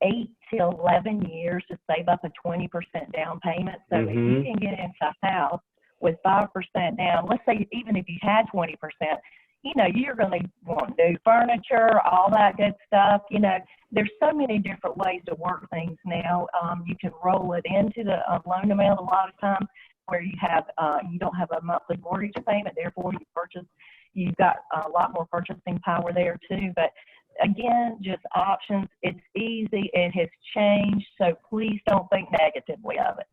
8 to 11 years to save up a 20% down payment. So if you can get into a house with 5% down, let's say even if you had 20%, you're going to want new furniture, all that good stuff. There's so many different ways to work things now. You can roll it into the loan amount a lot of times, where you don't have a monthly mortgage payment, therefore you've got a lot more purchasing power there too. But again, just options. It's easy. It has changed. So please don't think negatively of it.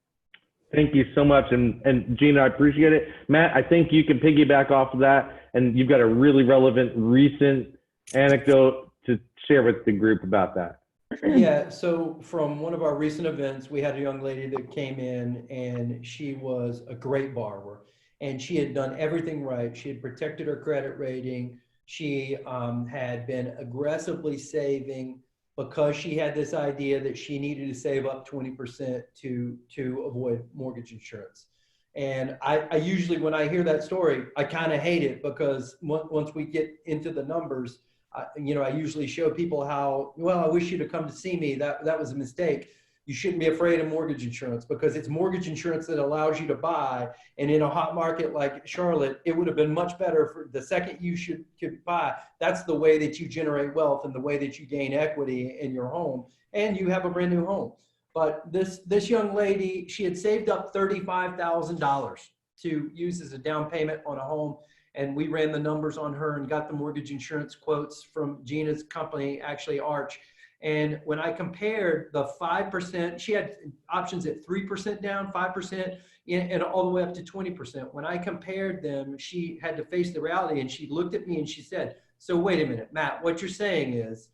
Thank you so much. And Gina, I appreciate it. Matt, I think you can piggyback off of that, and you've got a really relevant recent anecdote to share with the group about that. Yeah, so from one of our recent events, we had a young lady that came in and she was a great borrower and she had done everything right. She had protected her credit rating. She had been aggressively saving because she had this idea that she needed to save up 20% to avoid mortgage insurance. And I usually, when I hear that story, I kind of hate it because once we get into the numbers, I usually show people how, well, I wish you'd have come to see me. That was a mistake. You shouldn't be afraid of mortgage insurance because it's mortgage insurance that allows you to buy. And in a hot market like Charlotte, it would have been much better for the second you could buy. That's the way that you generate wealth and the way that you gain equity in your home and you have a brand new home. But this young lady, she had saved up $35,000 to use as a down payment on a home. And we ran the numbers on her and got the mortgage insurance quotes from Gina's company, actually Arch. And when I compared the 5%, she had options at 3% down, 5%, and all the way up to 20%. When I compared them, she had to face the reality and she looked at me and she said, so wait a minute, Matt, what you're saying is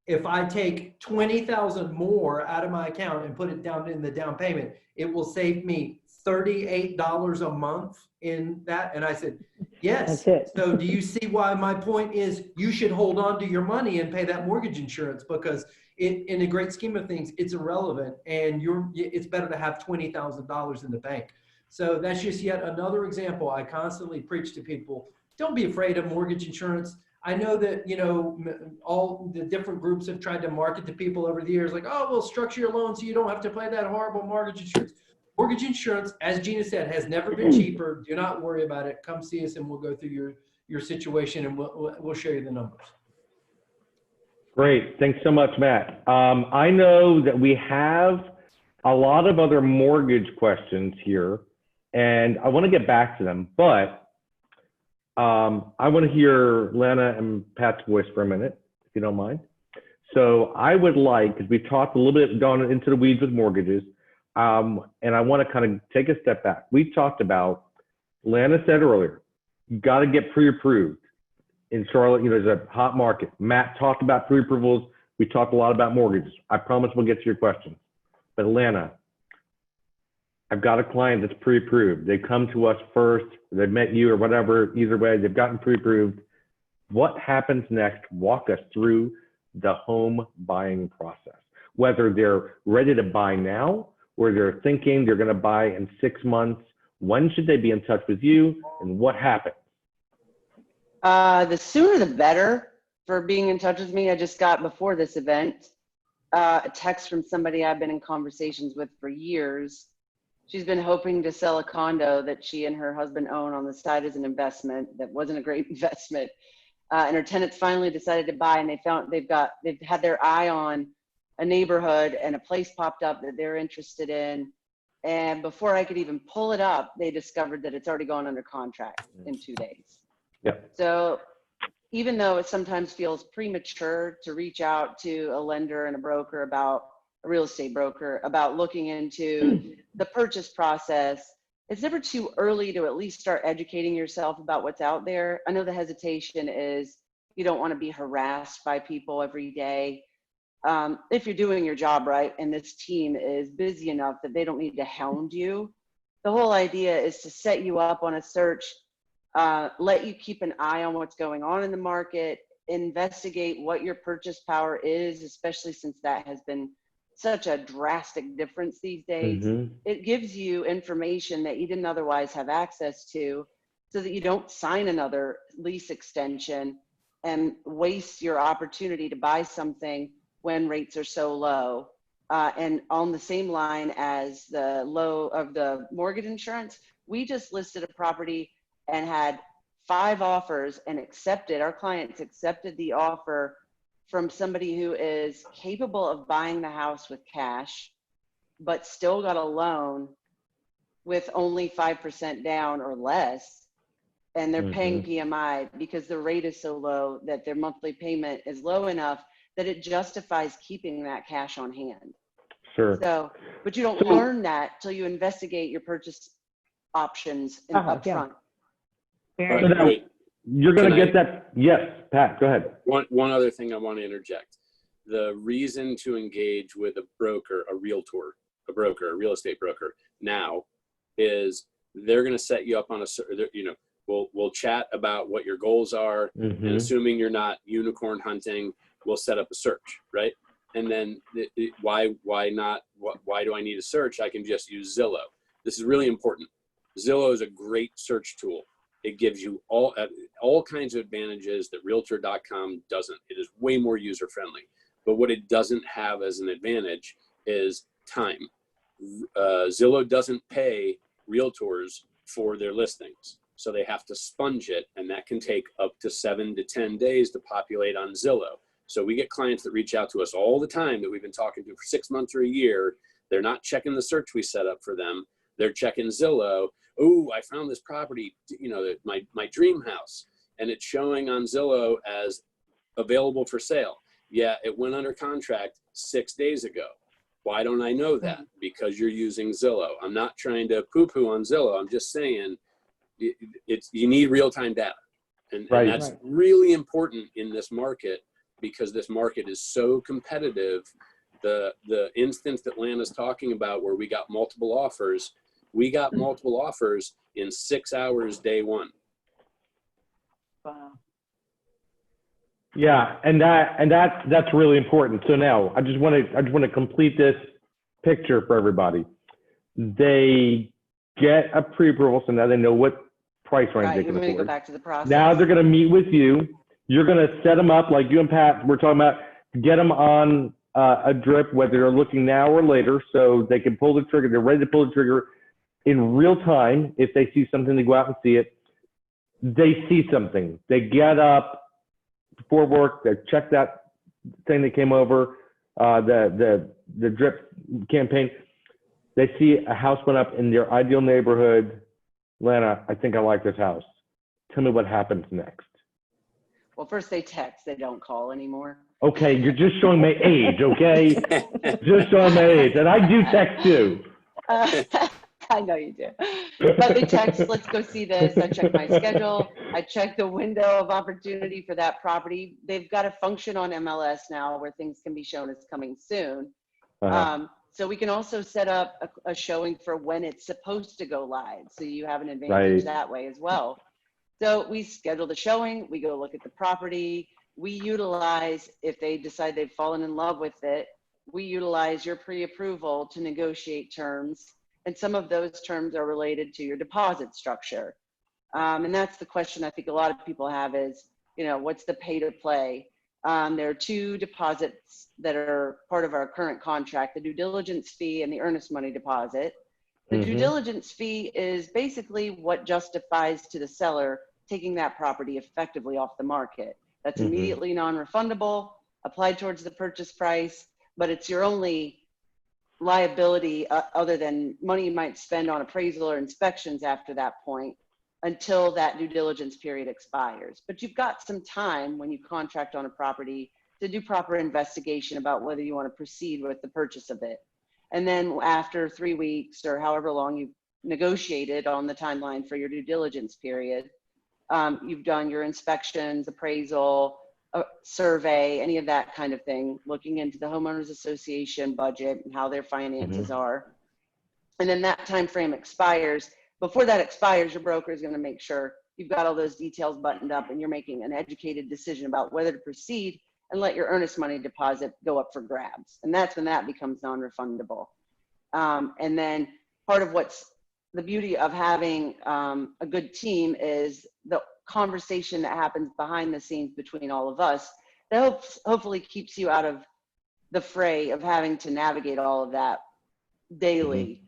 if I take 20,000 more out of my account and put it down in the down payment, it will save me $38 a month in that? And I said, yes. That's it. So do you see why my point is you should hold on to your money and pay that mortgage insurance because in a great scheme of things, it's irrelevant and it's better to have $20,000 in the bank. So that's just yet another example. I constantly preach to people, don't be afraid of mortgage insurance. I know that, all the different groups have tried to market to people over the years, like, oh, we'll structure your loan so you don't have to pay that horrible mortgage insurance. Mortgage insurance, as Gina said, has never been cheaper. Do not worry about it. Come see us and we'll go through your situation and we'll show you the numbers. Great. Thanks so much, Matt. I know that we have a lot of other mortgage questions here, and I want to get back to them, but I want to hear Lana and Pat's voice for a minute, if you don't mind. So I would like, because we talked a little bit, gone into the weeds with mortgages, and I want to kind of take a step back. We talked about, Lana said earlier, you got to get pre-approved. In Charlotte, there's a hot market. Matt talked about pre-approvals. We talked a lot about mortgages. I promise we'll get to your questions. But Lana, I've got a client that's pre-approved. They come to us first, they've met you or whatever, either way, they've gotten pre-approved. What happens next? Walk us through the home buying process. Whether they're ready to buy now or they're thinking they're going to buy in 6 months, when should they be in touch with you and what happens? The sooner the better for being in touch with me. I just got, before this event, a text from somebody I've been in conversations with for years. She's been hoping to sell a condo that she and her husband own on the side as an investment that wasn't a great investment. And her tenants finally decided to buy, and they've had their eye on a neighborhood and a place popped up that they're interested in. And before I could even pull it up, they discovered that it's already gone under contract in 2 days. Yep. So even though it sometimes feels premature to reach out to a lender and a real estate broker about looking into the purchase process, it's never too early to at least start educating yourself about what's out there. I know the hesitation is you don't want to be harassed by people every day. If you're doing your job right and this team is busy enough that they don't need to hound you, the whole idea is to set you up on a search, let you keep an eye on what's going on in the market, investigate what your purchase power is, especially since that has been such a drastic difference these days. Mm-hmm. It gives you information that you didn't otherwise have access to so that you don't sign another lease extension and waste your opportunity to buy something when rates are so low. And on the same line as the low of the mortgage insurance, we just listed a property and had 5 offers and our clients accepted the offer from somebody who is capable of buying the house with cash, but still got a loan with only 5% down or less. And they're paying PMI because the rate is so low that their monthly payment is low enough that it justifies keeping that cash on hand. Sure. So, but you don't So- learn that till you investigate your purchase options up Yeah. front. Very So now, Wait, you're going to Can get that. Yes, Pat, go ahead. one other thing I want to interject. The reason to engage with a broker, a realtor, a broker, a real estate broker now is they're going to set you up on we'll chat about what your goals are, and assuming you're not unicorn hunting, we'll set up a search, right? And then why do I need a search? I can just use Zillow. This is really important. Zillow is a great search tool. It gives you all kinds of advantages that Realtor.com doesn't. It is way more user friendly. But what it doesn't have as an advantage is time. Zillow doesn't pay realtors for their listings, so they have to sponge it, and that can take up to 7 to 10 days to populate on Zillow. So we get clients that reach out to us all the time that we've been talking to for 6 months or a year. They're not checking the search we set up for them. They're checking Zillow. Oh, I found this property, my dream house, and it's showing on Zillow as available for sale. Yeah, it went under contract 6 days ago. Why don't I know that? Because you're using Zillow. I'm not trying to poo-poo on Zillow. I'm just saying you need real-time data. And that's really important in this market, because this market is so competitive. The instance that Lana's talking about where we got multiple offers, in 6 hours day one. Wow. Yeah, and that's really important. So now I just want to complete this picture for everybody. They get a pre-approval, so now they know what price range they Right, can you're going to go afford. back to the process. Now they're going to meet with you. You're going to set them up like you and Pat were talking about. Get them on a drip, whether they're looking now or later, so they can pull the trigger. They're ready to pull the trigger in real time. If they see something, they go out and see it. They see something. They get up before work. They check that thing that came over, the drip campaign. They see a house went up in their ideal neighborhood. Lana, I think I like this house. Tell me what happens next. Well, first they text, they don't call anymore. Okay, you're just showing my age, okay? Just showing my age. And I do text too. I know you do. But they text, let's go see this. I check my schedule. I check the window of opportunity for that property. They've got a function on MLS now where things can be shown as coming soon. So we can also set up a showing for when it's supposed to go live. So you have an advantage that way as well. So we schedule the showing, we go look at the property. We utilize, if they decide they've fallen in love with it, we utilize your pre-approval to negotiate terms. And some of those terms are related to your deposit structure. And that's the question I think a lot of people have is, what's the pay to play? There are 2 deposits that are part of our current contract, the due diligence fee and the earnest money deposit. The due diligence fee is basically what justifies to the seller taking that property effectively off the market. That's immediately non-refundable, applied towards the purchase price, but it's your only liability other than money you might spend on appraisal or inspections after that point until that due diligence period expires. But you've got some time when you contract on a property to do proper investigation about whether you want to proceed with the purchase of it. And then after 3 weeks or however long you've negotiated on the timeline for your due diligence period, you've done your inspections, appraisal, survey, any of that kind of thing, looking into the homeowners association budget and how their finances are. And then that time frame expires. Before that expires, your broker is going to make sure you've got all those details buttoned up and you're making an educated decision about whether to proceed and let your earnest money deposit go up for grabs. And that's when that becomes non-refundable. And then part of what's the beauty of having a good team is the conversation that happens behind the scenes between all of us that hopefully keeps you out of the fray of having to navigate all of that daily.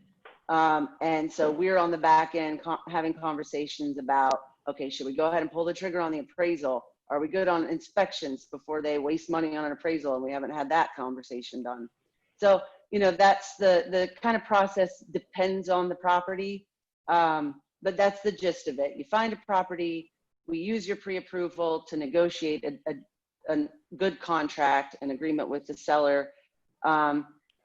And so we're on the back end having conversations about, okay, should we go ahead and pull the trigger on the appraisal? Are we good on inspections before they waste money on an appraisal? And we haven't had that conversation done. So, that's the kind of process, depends on the property. But that's the gist of it. You find a property, we use your pre-approval to negotiate a good contract, an agreement with the seller.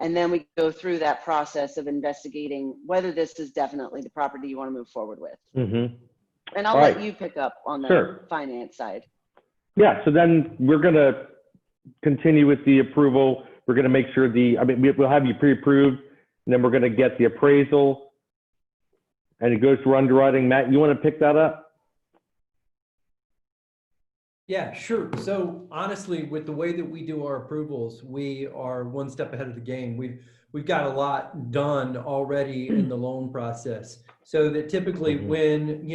And then we go through that process of investigating whether this is definitely the property you want to move forward with. Mm-hmm. And I'll All let right. you pick up on the Sure. finance side. Yeah, so then we're going to continue with the approval. We're going to make sure we'll have you pre-approved, and then we're going to get the appraisal, and it goes through underwriting. Matt, you want to pick that up? Yeah, sure. So honestly, with the way that we do our approvals, we are one step ahead of the game. We've got a lot done already in the loan process. So that typically when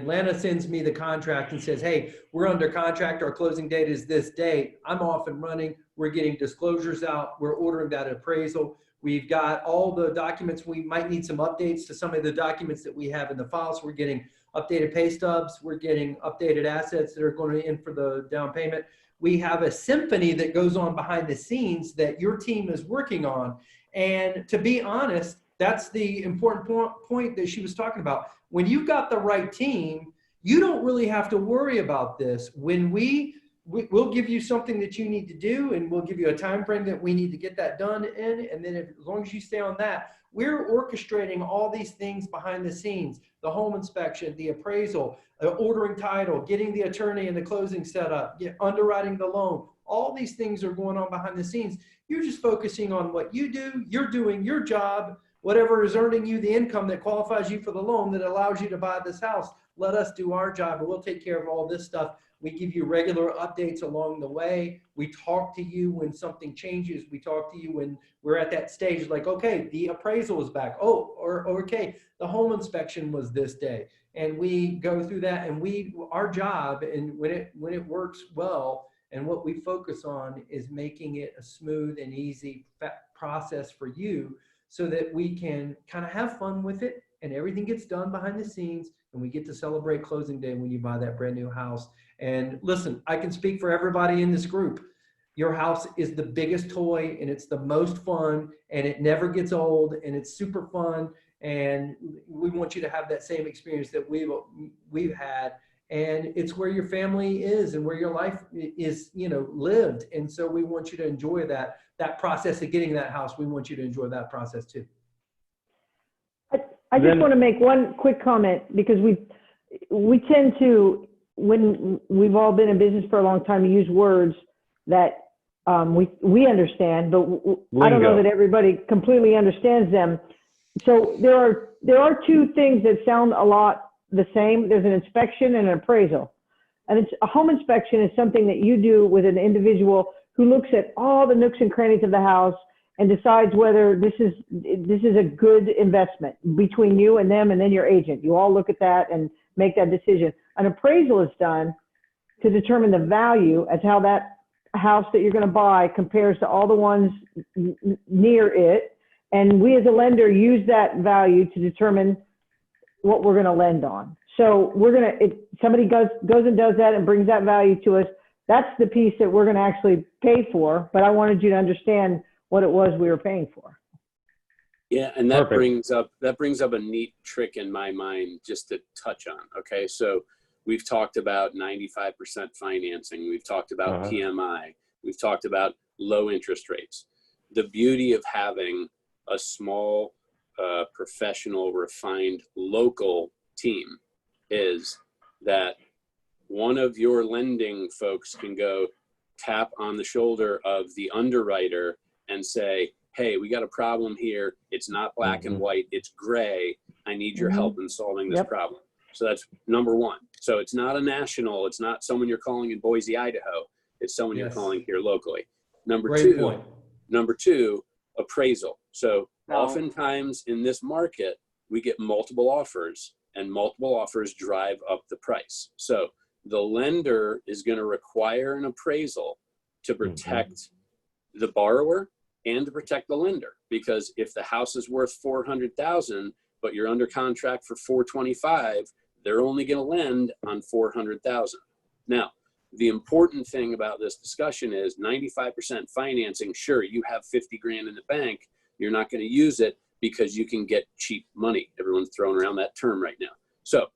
Lana sends me the contract and says, hey, we're under contract, our closing date is this date, I'm off and running. We're getting disclosures out. We're ordering that appraisal. We've got all the documents. We might need some updates to some of the documents that we have in the files. We're getting updated pay stubs. We're getting updated assets that are going in for the down payment. We have a symphony that goes on behind the scenes that your team is working on. And to be honest, that's the important point that she was talking about. When you've got the right team, you don't really have to worry about this. When we'll give you something that you need to do, and we'll give you a time frame that we need to get that done in. And then as long as you stay on that, we're orchestrating all these things behind the scenes: the home inspection, the appraisal, ordering title, getting the attorney and the closing set up, underwriting the loan. All these things are going on behind the scenes. You're just focusing on what you do. You're doing your job, whatever is earning you the income that qualifies you for the loan that allows you to buy this house. Let us do our job, and we'll take care of all this stuff. We give you regular updates along the way. We talk to you when something changes. We talk to you when we're at that stage, like, okay, the appraisal is back. Or okay, the home inspection was this day. And we go through that, and our job, and when it works well, and what we focus on is making it a smooth and easy process for you, so that we can kind of have fun with it, and everything gets done behind the scenes, and we get to celebrate closing day when you buy that brand new house. And listen, I can speak for everybody in this group. Your house is the biggest toy, and it's the most fun, and it never gets old, and it's super fun. And we want you to have that same experience that we've had. And it's where your family is and where your life is, lived. And so we want you to enjoy that process of getting that house. We want you to enjoy that process too. I just want to make one quick comment, because we tend to, when we've all been in business for a long time, use words that we understand, but I don't know that everybody completely understands them. So there are two things that sound a lot the same. There's an inspection and an appraisal. And a home inspection is something that you do with an individual who looks at all the nooks and crannies of the house and decides whether this is a good investment between you and them, and then your agent. You all look at that and make that decision. An appraisal is done to determine the value as how that house that you're going to buy compares to all the ones near it. And we as a lender use that value to determine what we're going to lend on. So if somebody goes and does that and brings that value to us, that's the piece that we're going to actually pay for. But I wanted you to understand what it was we were paying for. Yeah, and that brings up a neat trick in my mind just to touch on. Okay, so we've talked about 95% financing. We've talked about PMI. We've talked about low interest rates. The beauty of having a small, professional, refined, local team is that one of your lending folks can go tap on the shoulder of the underwriter and say, hey, we got a problem here. It's not black and white. It's gray. I need your help in solving this problem. So that's number one. So it's not a national. It's not someone you're calling in Boise, Idaho. It's someone you're calling here locally. Number two, appraisal. So oftentimes in this market, we get multiple offers, and multiple offers drive up the price. So the lender is going to require an appraisal to protect the borrower and to protect the lender, because if the house is worth $400,000 but you're under contract for $425,000, they're only going to lend on $400,000. Now, the important thing about this discussion is 95% financing. Sure, you have 50 grand in the bank. You're not going to use it because you can get cheap money. Everyone's throwing around that term right now. So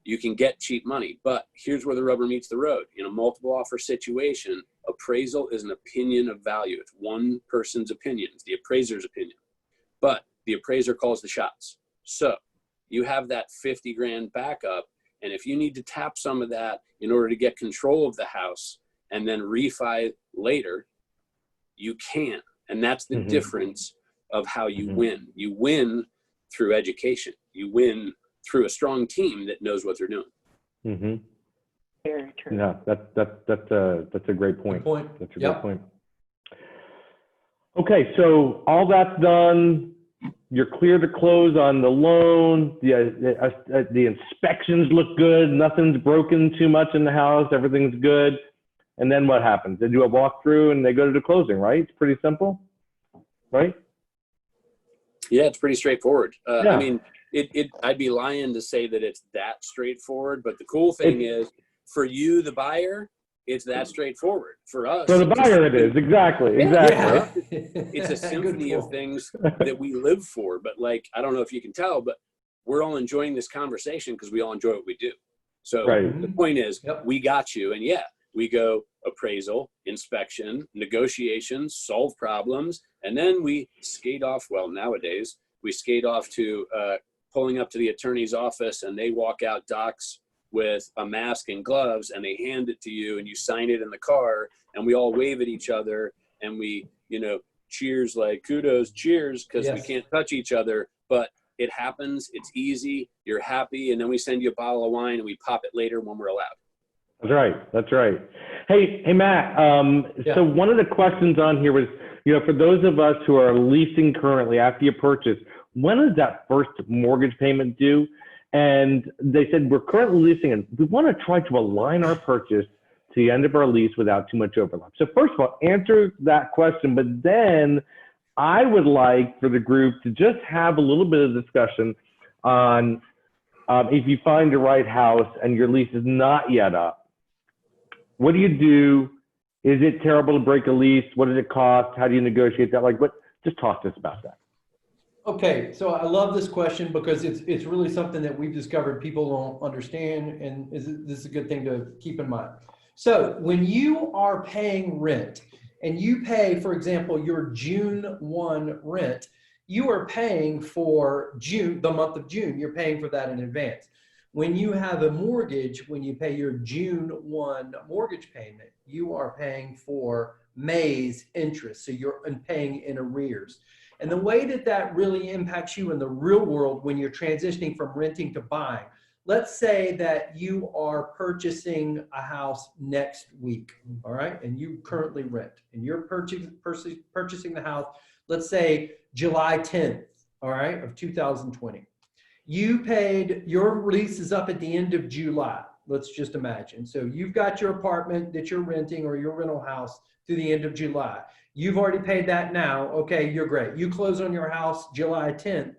you can get cheap money, but here's where the rubber meets the road. In a multiple offer situation, appraisal is an opinion of value. It's one person's opinion. It's the appraiser's opinion. But the appraiser calls the shots. So you have that 50 grand backup. And if you need to tap some of that in order to get control of the house and then refi later, you can. And that's the difference of how you win. You win through education. You win through a strong team that knows what they're doing. Very true. Yeah, that's a great point. Good point. That's a great point. Okay, so all that's done. You're clear to close on the loan. The inspections look good. Nothing's broken too much in the house. Everything's good. And then what happens? They do a walkthrough and they go to the closing, right? It's pretty simple, right? Yeah, it's pretty straightforward. Yeah. I mean, I'd be lying to say that it's that straightforward. But the cool thing is, for you, the buyer, it's that straightforward. For us, For the buyer, it is. Exactly. Exactly. It's a symphony of things that we live for. But like, I don't know if you can tell, but we're all enjoying this conversation because we all enjoy what we do. So the point is, we got you. And yeah, we go appraisal, inspection, negotiations, solve problems, and then we skate off. Well, nowadays, we skate off to pulling up to the attorney's office, and they walk out docs with a mask and gloves, and they hand it to you, and you sign it in the car, and we all wave at each other, and we, cheers, like kudos, cheers, because we can't touch each other, but it happens. It's easy. You're happy. And then we send you a bottle of wine and we pop it later when we're allowed. That's right. That's right. Hey, Matt. So one of the questions on here was, for those of us who are leasing currently after you purchase, when is that first mortgage payment due? And they said, we're currently leasing and we want to try to align our purchase to the end of our lease without too much overlap. So first of all, answer that question, but then I would like for the group to just have a little bit of discussion on if you find the right house and your lease is not yet up, what do you do? Is it terrible to break a lease? What does it cost? How do you negotiate that? Just talk to us about that. Okay, so I love this question because it's really something that we've discovered people don't understand, and this is a good thing to keep in mind. So when you are paying rent and you pay, for example, your June 1 rent, you are paying for June, the month of June, you're paying for that in advance. When you have a mortgage, when you pay your June 1 mortgage payment, you are paying for May's interest. So you're paying in arrears. And the way that really impacts you in the real world when you're transitioning from renting to buying, let's say that you are purchasing a house next week, all right? And you currently rent and you're purchasing the house, let's say July 10th, all right, of 2020. You paid, your lease is up at the end of July, let's just imagine. So you've got your apartment that you're renting or your rental house through the end of July. You've already paid that now. Okay, you're great. You close on your house July 10th.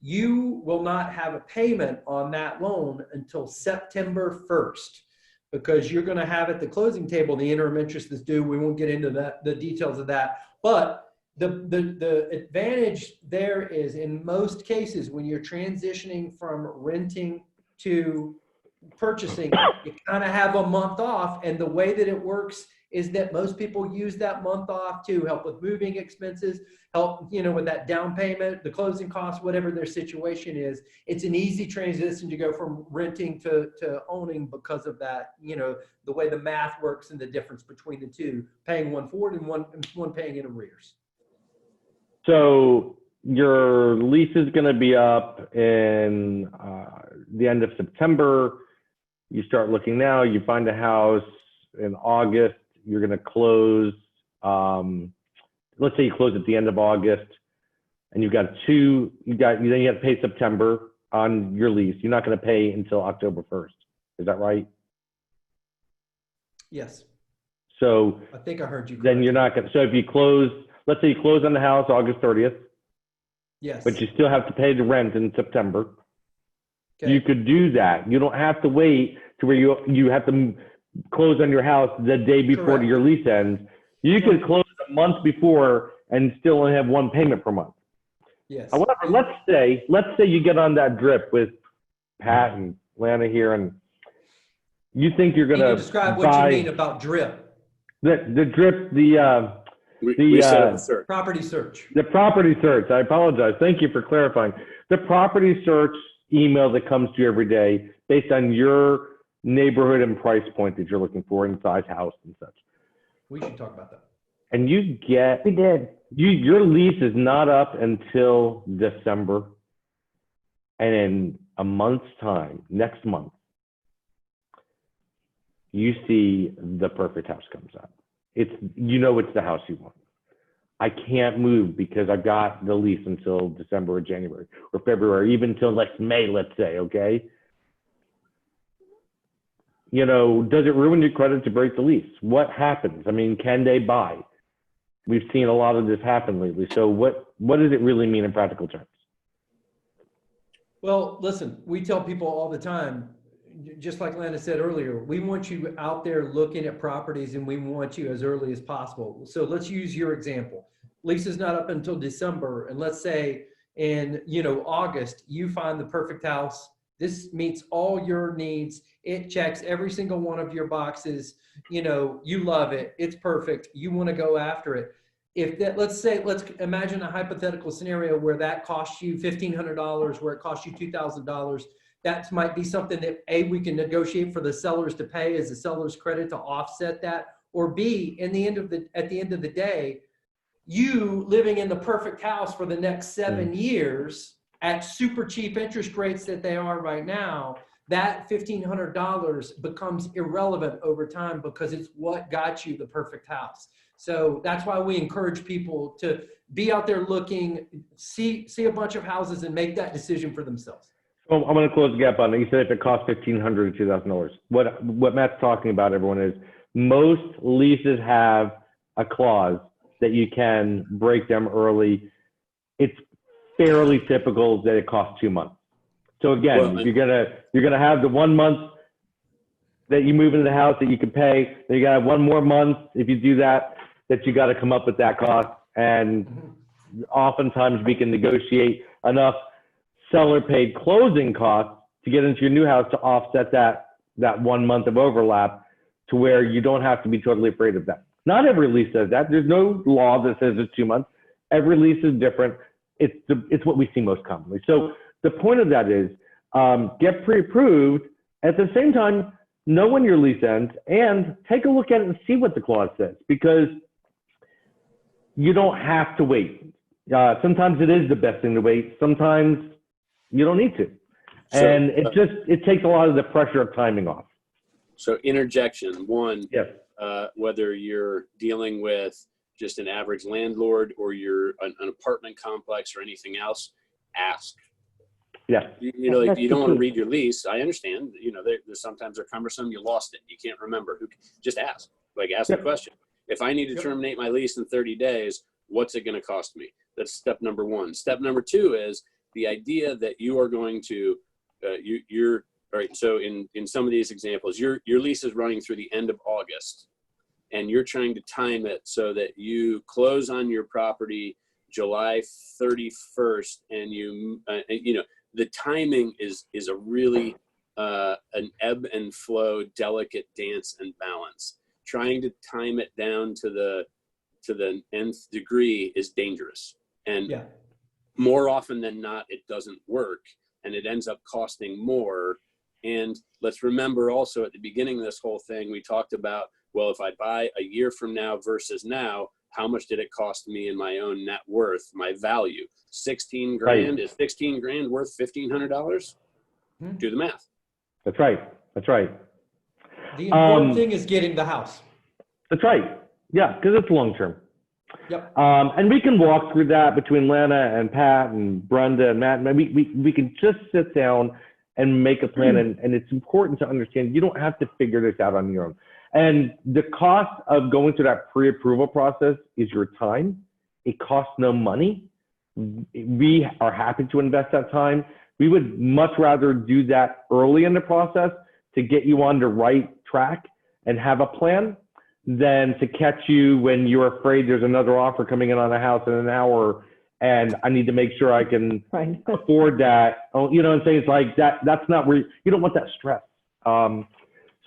You will not have a payment on that loan until September 1st because you're going to have at the closing table the interim interest that's due. We won't get into the details of that. But the advantage there is in most cases when you're transitioning from renting to purchasing, you kind of have a month off. And the way that it works is that most people use that month off to help with moving expenses, help, with that down payment, the closing costs, whatever their situation is. It's an easy transition to go from renting to owning because of that, the way the math works and the difference between the two, paying one forward and one paying in arrears. So your lease is going to be up in the end of September. You start looking now, you find a house in August. You're going to close, let's say you close at the end of August and then you have to pay September on your lease. You're not going to pay until October 1st. Is that right? Yes. So I think I heard you. Then you're not going to, so if you close, let's say you close on the house August 30th. Yes. But you still have to pay the rent in September. Okay. You could do that. You don't have to wait to where you have to close on your house the day before Correct. Your lease ends. You could close a month before and still only have one payment per month. Yes. However, let's say you get on that drip with Pat and Lana here, and you think you're going to describe what you mean about drip. The drip, We set up a search. Property search. the property search. I apologize. Thank you for clarifying. The property search email that comes to you every day based on your neighborhood and price point that you're looking for in size house and such. We should talk about that. And you get, We did. your lease is not up until December. And in a month's time, next month, you see the perfect house comes up. It's, it's the house you want. I can't move because I've got the lease until December or January or February, even until next May, let's say, okay? Does it ruin your credit to break the lease? What happens? I mean, can they buy? We've seen a lot of this happen lately. So what does it really mean in practical terms? Well, listen, we tell people all the time, just like Lana said earlier, we want you out there looking at properties and we want you as early as possible. So let's use your example. Lease is not up until December. And let's say in, August, you find the perfect house. This meets all your needs. It checks every single one of your boxes. You love it. It's perfect. You want to go after it. Let's imagine a hypothetical scenario where that costs you $1,500, where it costs you $2,000. That might be something that we can negotiate for the sellers to pay as a seller's credit to offset that, or B, at the end of the day, you living in the perfect house for the next 7 years at super cheap interest rates that they are right now, that $1,500 becomes irrelevant over time because it's what got you the perfect house. So that's why we encourage people to be out there looking, see a bunch of houses and make that decision for themselves. Well, I'm going to close the gap on it. You said if it costs $1,500 to $2,000. What Matt's talking about, everyone, is most leases have a clause that you can break them early. It's fairly typical that it costs 2 months. So again, you're gonna have the 1 month that you move into the house that you can pay. Then you got 1 more month if you do that you got to come up with that cost. And oftentimes we can negotiate enough seller paid closing costs to get into your new house to offset that 1 month of overlap to where you don't have to be totally afraid of that. Not every lease says that. There's no law that says it's 2 months. Every lease is different. It's what we see most commonly. So the point of that is get pre-approved. At the same time, know when your lease ends and take a look at it and see what the clause says, because you don't have to wait. Sometimes it is the best thing to wait. Sometimes you don't need to. And it takes a lot of the pressure of timing off. So interjection, one, yes. Whether you're dealing with just an average landlord or you're an apartment complex or anything else, ask. Yeah. You don't want to read your lease. I understand, sometimes they're cumbersome. You lost it. You can't remember. Just ask. Ask the question. If I need to terminate my lease in 30 days, what's it going to cost me? That's step number one. Step number two is the idea that you are going to, you're, all right, so in some of these examples, your lease is running through the end of August, and you're trying to time it so that you close on your property July 31st, and the timing is a really an ebb and flow, delicate dance and balance. Trying to time it down to the nth degree is dangerous, and more often than not, it doesn't work, and it ends up costing more. And let's remember also at the beginning of this whole thing, we talked about, well, if I buy a year from now versus now, how much did it cost me in my own net worth, my value? 16 grand, right. Is 16 grand worth $1,500? Do the math. That's right. That's right. The important thing is getting the house. That's right. Yeah, because it's long-term. Yep. And we can walk through that between Lana and Pat and Brenda and Matt. We can just sit down and make a plan. And it's important to understand you don't have to figure this out on your own. And the cost of going through that pre-approval process is your time. It costs no money. We are happy to invest that time. We would much rather do that early in the process to get you on the right track and have a plan than to catch you when you're afraid there's another offer coming in on a house in an hour and I need to make sure I can afford that. Oh, you know what I'm saying? It's like that's not where you don't want that stress.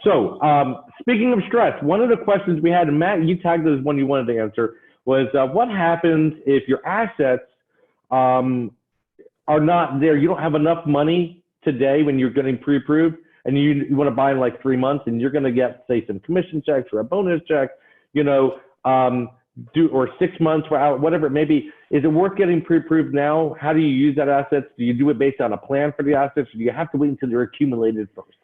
So speaking of stress, one of the questions we had, and Matt, you tagged as one you wanted to answer, was what happens if your assets are not there? You don't have enough money today when you're getting pre-approved, and you want to buy in like 3 months, and you're going to get, say, some commission checks or a bonus check, you know, or 6 months, whatever it may be. Is it worth getting pre-approved now? How do you use that assets? Do you do it based on a plan for the assets, or do you have to wait until they're accumulated first?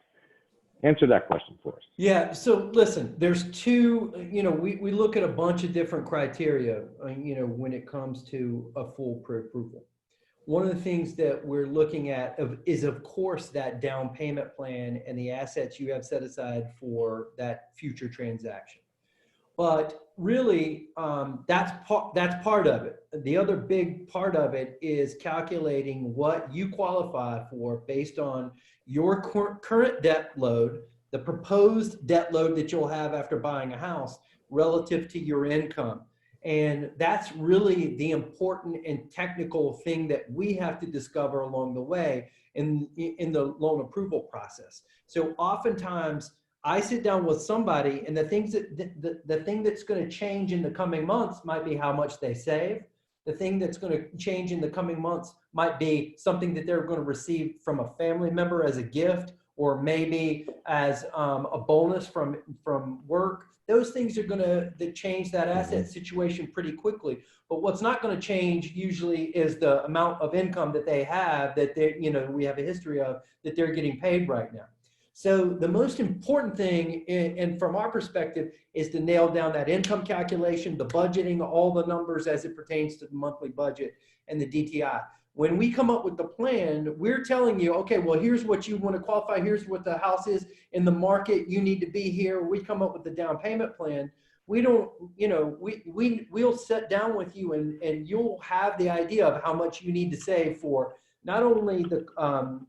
Answer that question for us. Yeah, so listen, there's two, you know, we look at a bunch of different criteria, you know, when it comes to a full pre-approval. One of the things that we're looking at is, of course, that down payment plan and the assets you have set aside for that future transaction. But really, that's part of it. The other big part of it is calculating what you qualify for based on your current debt load, the proposed debt load that you'll have after buying a house relative to your income. And that's really the important and technical thing that we have to discover along the way in the loan approval process. So oftentimes I sit down with somebody, and the thing that's going to change in the coming months might be how much they save. The thing that's going to change in the coming months might be something that they're going to receive from a family member as a gift, or maybe as a bonus from work. Those things are going to change that asset situation pretty quickly. But what's not going to change usually is the amount of income that they have, that they, you know, we have a history of, that they're getting paid right now. So the most important thing, and from our perspective, is to nail down that income calculation, the budgeting, all the numbers as it pertains to the monthly budget and the DTI. When we come up with the plan, we're telling you, okay, well, here's what you want to qualify. Here's what the house is in the market. You need to be here. We come up with the down payment plan. We don't, you know, we'll sit down with you, and you'll have the idea of how much you need to save for not only the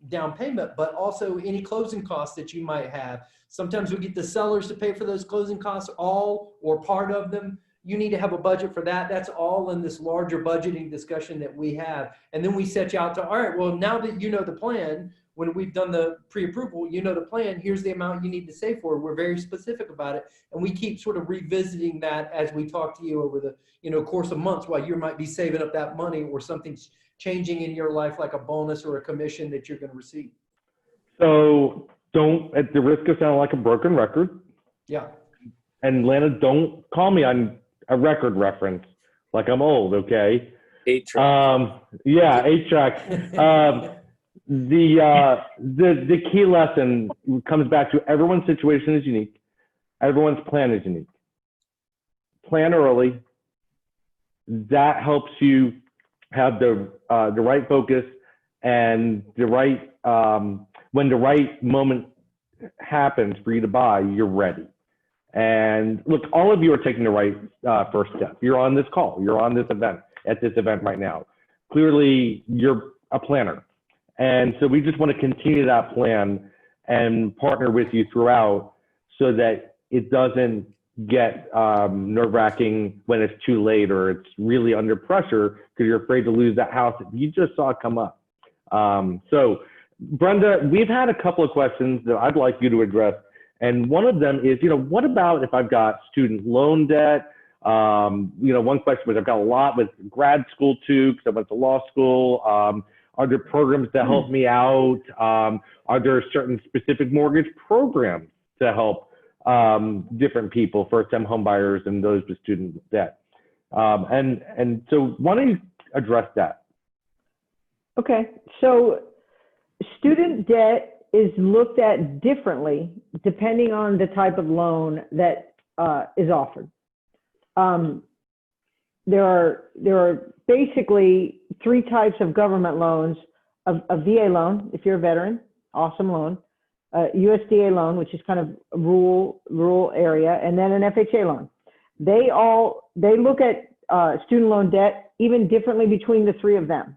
down payment, but also any closing costs that you might have. Sometimes we get the sellers to pay for those closing costs, all or part of them. You need to have a budget for that. That's all in this larger budgeting discussion that we have. And then we set you out to, all right, well, now that you know the plan, when we've done the pre-approval, you know the plan, here's the amount you need to save for. We're very specific about it. And we keep sort of revisiting that as we talk to you over the, you know, course of months, while you might be saving up that money, or something's changing in your life, like a bonus or a commission that you're going to receive. So don't, at the risk of sounding like a broken record. Yeah. And Lana, don't call me on a record reference like I'm old, okay? 8-track. Yeah, 8-track. The key lesson comes back to everyone's situation is unique. Everyone's plan is unique. Plan early. That helps you have the right focus, and the right when the right moment happens for you to buy, you're ready. And look, all of you are taking the right first step. You're on this call. You're on this event, at this event right now. Clearly, you're a planner. And so we just want to continue that plan and partner with you throughout, so that it doesn't get nerve-wracking when it's too late, or it's really under pressure because you're afraid to lose that house that you just saw come up. So Brenda, we've had a couple of questions that I'd like you to address. And one of them is, you know, what about if I've got student loan debt? You know, one question was, I've got a lot with grad school too, because I went to law school. Are there programs to help me out? Are there certain specific mortgage programs to help different people, first-time home buyers and those with student debt? And so why don't you address that? Okay, so student debt is looked at differently depending on the type of loan that is offered. There are basically 3 types of government loans: a VA loan, if you're a veteran, awesome loan; a USDA loan, which is kind of a rural area, and then an FHA loan. They look at student loan debt even differently between the 3 of them.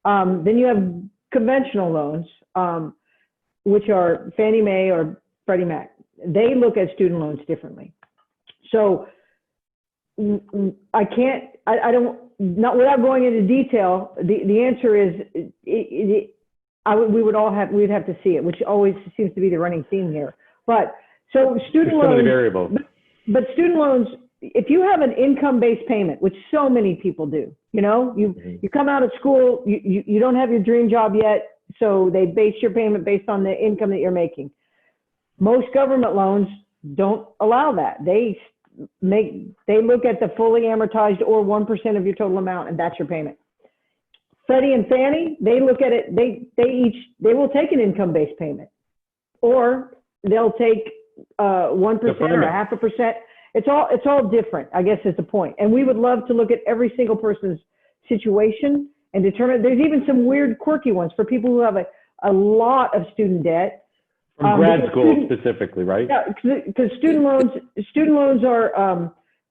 Then you have conventional loans, which are Fannie Mae or Freddie Mac. They look at student loans differently. So I can't, I don't, not without going into detail, the answer is we'd have to see it, which always seems to be the running theme here. But So student There's so many loans, variables. but student loans, if you have an income-based payment, which so many people do, you know, you come out of school, you don't have your dream job yet, so they base your payment based on the income that you're making. Most government loans don't allow that. They look at the fully amortized or 1% of your total amount, and that's your payment. Freddie and Fannie, they look at it, they will take an income-based payment, or they'll take 1% or 0.5%. It's all different, I guess is the point. And we would love to look at every single person's situation and determine. There's even some weird, quirky ones for people who have a lot of student debt. From grad school specifically, right? Yeah, because student loans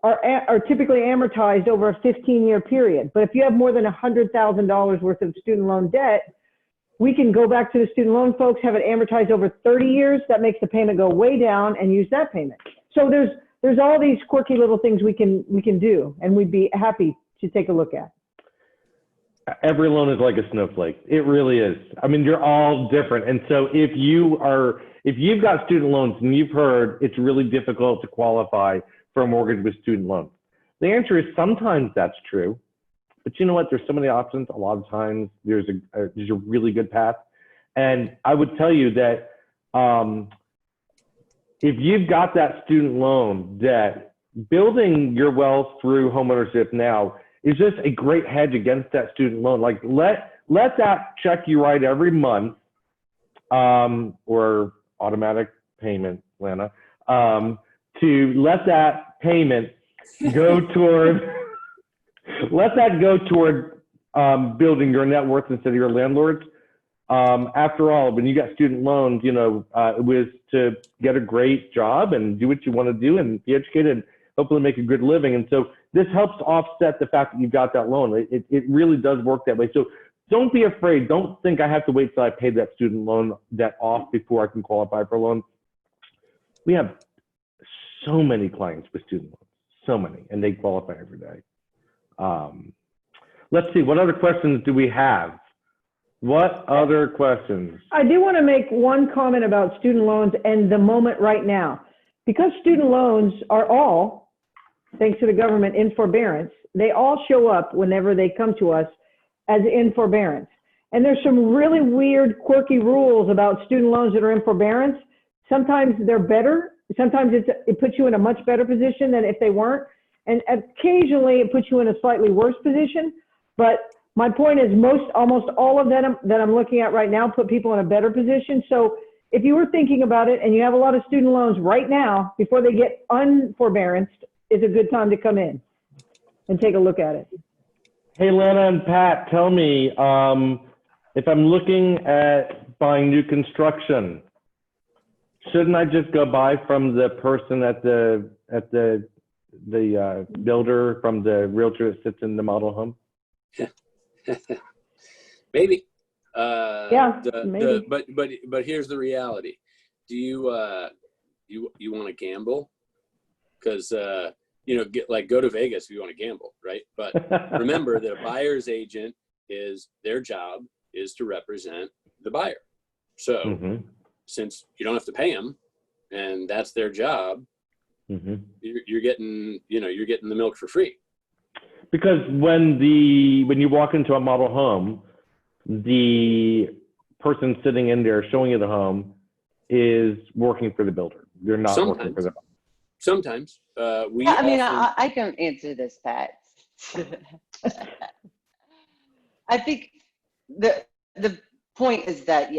are typically amortized over a 15-year period. But if you have more than $100,000 worth of student loan debt, we can go back to the student loan folks, have it amortized over 30 years. That makes the payment go way down and use that payment. So there's all these quirky little things we can do, and we'd be happy to take a look at. Every loan is like a snowflake. It really is. I mean, you're all different. And so if you've got student loans and you've heard it's really difficult to qualify for a mortgage with student loans, the answer is sometimes that's true. But you know what? There's so many options. A lot of times there's a really good path. And I would tell you that if you've got that student loan debt, building your wealth through homeownership now is just a great hedge against that student loan. Like let that check you right every month, or automatic payment, Lana, to let that payment go toward, building your net worth instead of your landlord's. After all, when you got student loans, you know, it was to get a great job and do what you want to do and be educated and hopefully make a good living. And so this helps offset the fact that you've got that loan. It really does work that way. So don't be afraid. Don't think I have to wait till I pay that student loan debt off before I can qualify for a loan. We have so many clients with student loans, so many, and they qualify every day. Let's see, what other questions do we have? What other questions? I do want to make one comment about student loans and the moment right now. Because student loans are all, thanks to the government, in forbearance, they all show up whenever they come to us as in forbearance. And there's some really weird, quirky rules about student loans that are in forbearance. Sometimes they're better. Sometimes it puts you in a much better position than if they weren't. And occasionally it puts you in a slightly worse position. But my point is almost all of them that I'm looking at right now put people in a better position. So if you were thinking about it and you have a lot of student loans right now, before they get unforbearanced, is a good time to come in and take a look at it. Hey, Lana and Pat, tell me, if I'm looking at buying new construction, shouldn't I just go buy from the person at the builder, from the realtor that sits in the model home? Maybe. Maybe. But here's the reality. Do you want to gamble? Because go to Vegas if you want to gamble, right? But remember that a buyer's agent their job is to represent the buyer. So since you don't have to pay them, and that's their job, you're getting the milk for free. Because when you walk into a model home, the person sitting in there showing you the home is working for the builder. You're not working for them. Sometimes I can answer this, Pat. I think the point is that,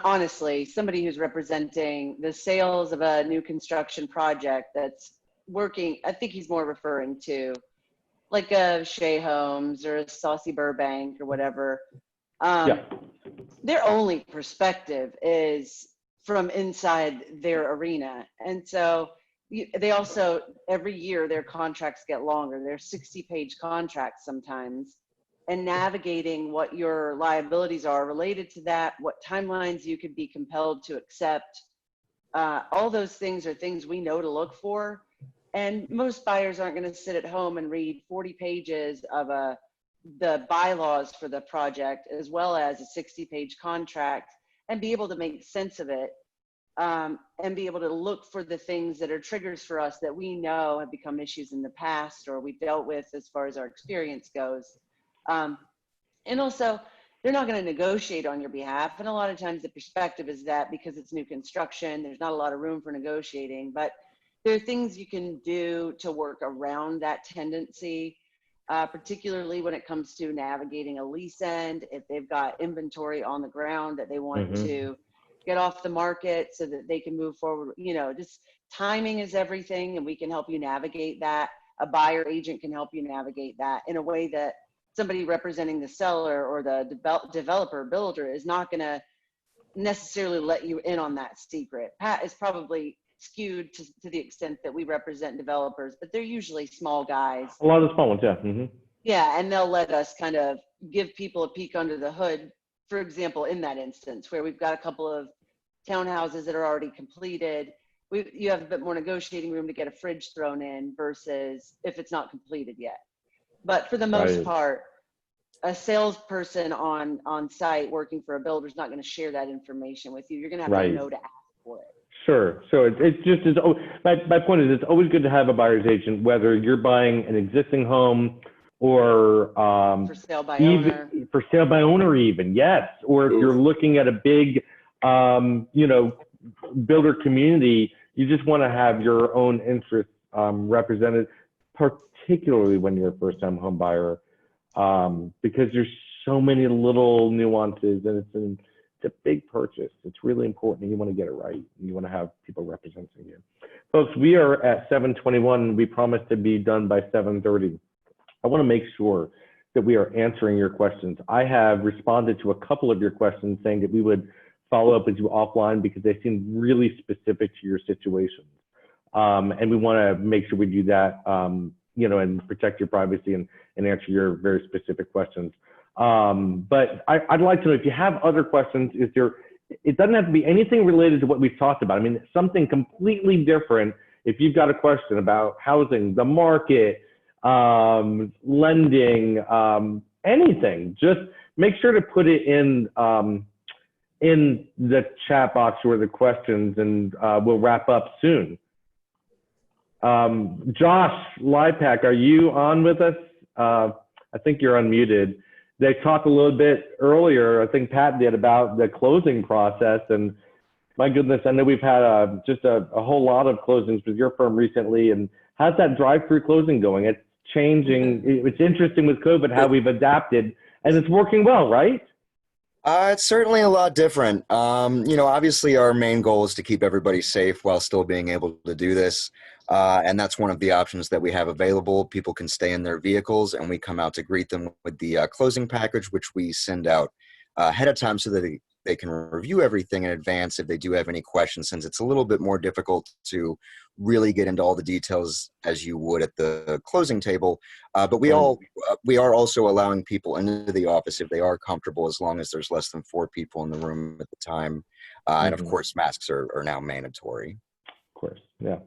honestly, somebody who's representing the sales of a new construction project that's working, I think he's more referring to like a Shea Homes or a Saucy Burbank or whatever. Their only perspective is from inside their arena. And so they also, every year their contracts get longer. They're 60-page contracts sometimes, and navigating what your liabilities are related to that, what timelines you could be compelled to accept. All those things are things we know to look for. And most buyers aren't going to sit at home and read 40 pages of the bylaws for the project, as well as a 60-page contract, and be able to make sense of it. and be able to look for the things that are triggers for us that we know have become issues in the past or we've dealt with as far as our experience goes. And also, they're not going to negotiate on your behalf. And a lot of times the perspective is that because it's new construction, there's not a lot of room for negotiating, but there are things you can do to work around that tendency, particularly when it comes to navigating a lease end, if they've got inventory on the ground that they want to get off the market so that they can move forward. You know, just timing is everything, and we can help you navigate that. A buyer agent can help you navigate that in a way that somebody representing the seller or the developer builder is not going to necessarily let you in on that secret. Pat is probably skewed to the extent that we represent developers, but they're usually small guys. A lot of the small ones, yeah. Yeah, and they'll let us kind of give people a peek under the hood. For example, in that instance where we've got a couple of townhouses that are already completed, you have a bit more negotiating room to get a fridge thrown in versus if it's not completed yet. But for the most part, a salesperson on site working for a builder is not going to share that information with you. You're going to have to know to ask for it. Sure. So it's just, my point is it's always good to have a buyer's agent, whether you're buying an existing home or for sale by owner. For sale by owner even, yes. Or if you're looking at a big, you know, builder community, you just want to have your own interests represented, particularly when you're a first-time home buyer, because there's so many little nuances, and it's a big purchase. It's really important. You want to get it right. You want to have people representing you. Folks, we are at 7:21. We promised to be done by 7:30. I want to make sure that we are answering your questions. I have responded to a couple of your questions saying that we would follow up with you offline because they seem really specific to your situations. And we want to make sure we do that, you know, and protect your privacy and answer your very specific questions. But I'd like to know if you have other questions, it doesn't have to be anything related to what we've talked about. I mean, something completely different. If you've got a question about housing, the market, lending, anything, just make sure to put it in the chat box or the questions, and we'll wrap up soon. Josh Lipack, are you on with us? I think you're unmuted. They talked a little bit earlier, I think Pat did, about the closing process, and my goodness, I know we've had just a whole lot of closings with your firm recently, and how's that drive-through closing going? It's changing. It's interesting with COVID how we've adapted, and it's working well, right? It's certainly a lot different. You know, obviously our main goal is to keep everybody safe while still being able to do this. And that's one of the options that we have available. People can stay in their vehicles and we come out to greet them with the closing package, which we send out ahead of time so that they can review everything in advance if they do have any questions, since it's a little bit more difficult to really get into all the details as you would at the closing table. But we are also allowing people into the office if they are comfortable, as long as there's less than 4 people in the room at the time. And of course, masks are now mandatory. Of course, yeah.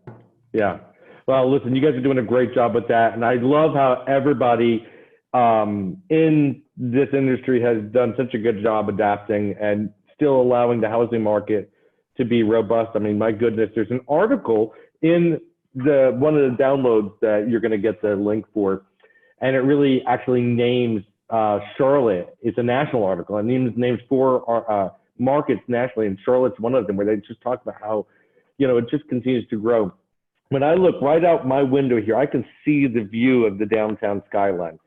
Yeah. Well, listen, you guys are doing a great job with that. And I love how everybody in this industry has done such a good job adapting and still allowing the housing market to be robust. I mean, my goodness, there's an article in one of the downloads that you're going to get the link for, and it really actually names Charlotte. It's a national article, and names 4 markets nationally, and Charlotte's one of them, where they just talk about how, you know, it just continues to grow. When I look right out my window here, I can see the view of the downtown skyline,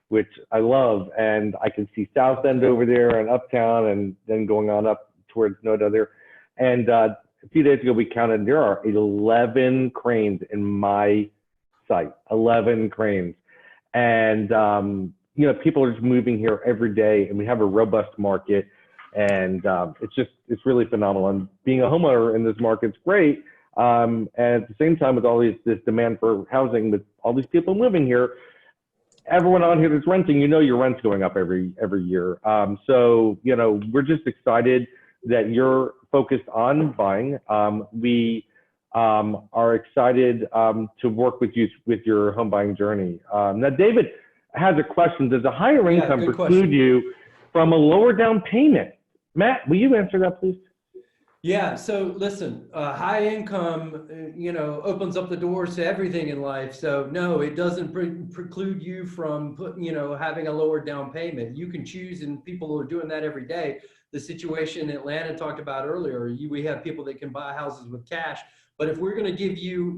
which I love. And I can see South End over there and Uptown, and then going on up towards Noda there. And a few days ago, we counted, there are 11 cranes in my site, 11 cranes. And, you know, people are just moving here every day, and we have a robust market. And it's really phenomenal. And being a homeowner in this market's great. And at the same time, with all this demand for housing, with all these people living here, everyone on here that's renting, you know, your rent's going up every year. So, you know, we're just excited that you're focused on buying. We are excited to work with you with your home buying journey. Now, David has a question. Does a higher income preclude you from a lower down payment? Matt, will you answer that, please? Yeah, so listen, high income, opens up the doors to everything in life. So no, it doesn't preclude you from having a lower down payment. You can choose, and people are doing that every day. The situation Atlanta talked about earlier, we have people that can buy houses with cash. But if we're going to give you,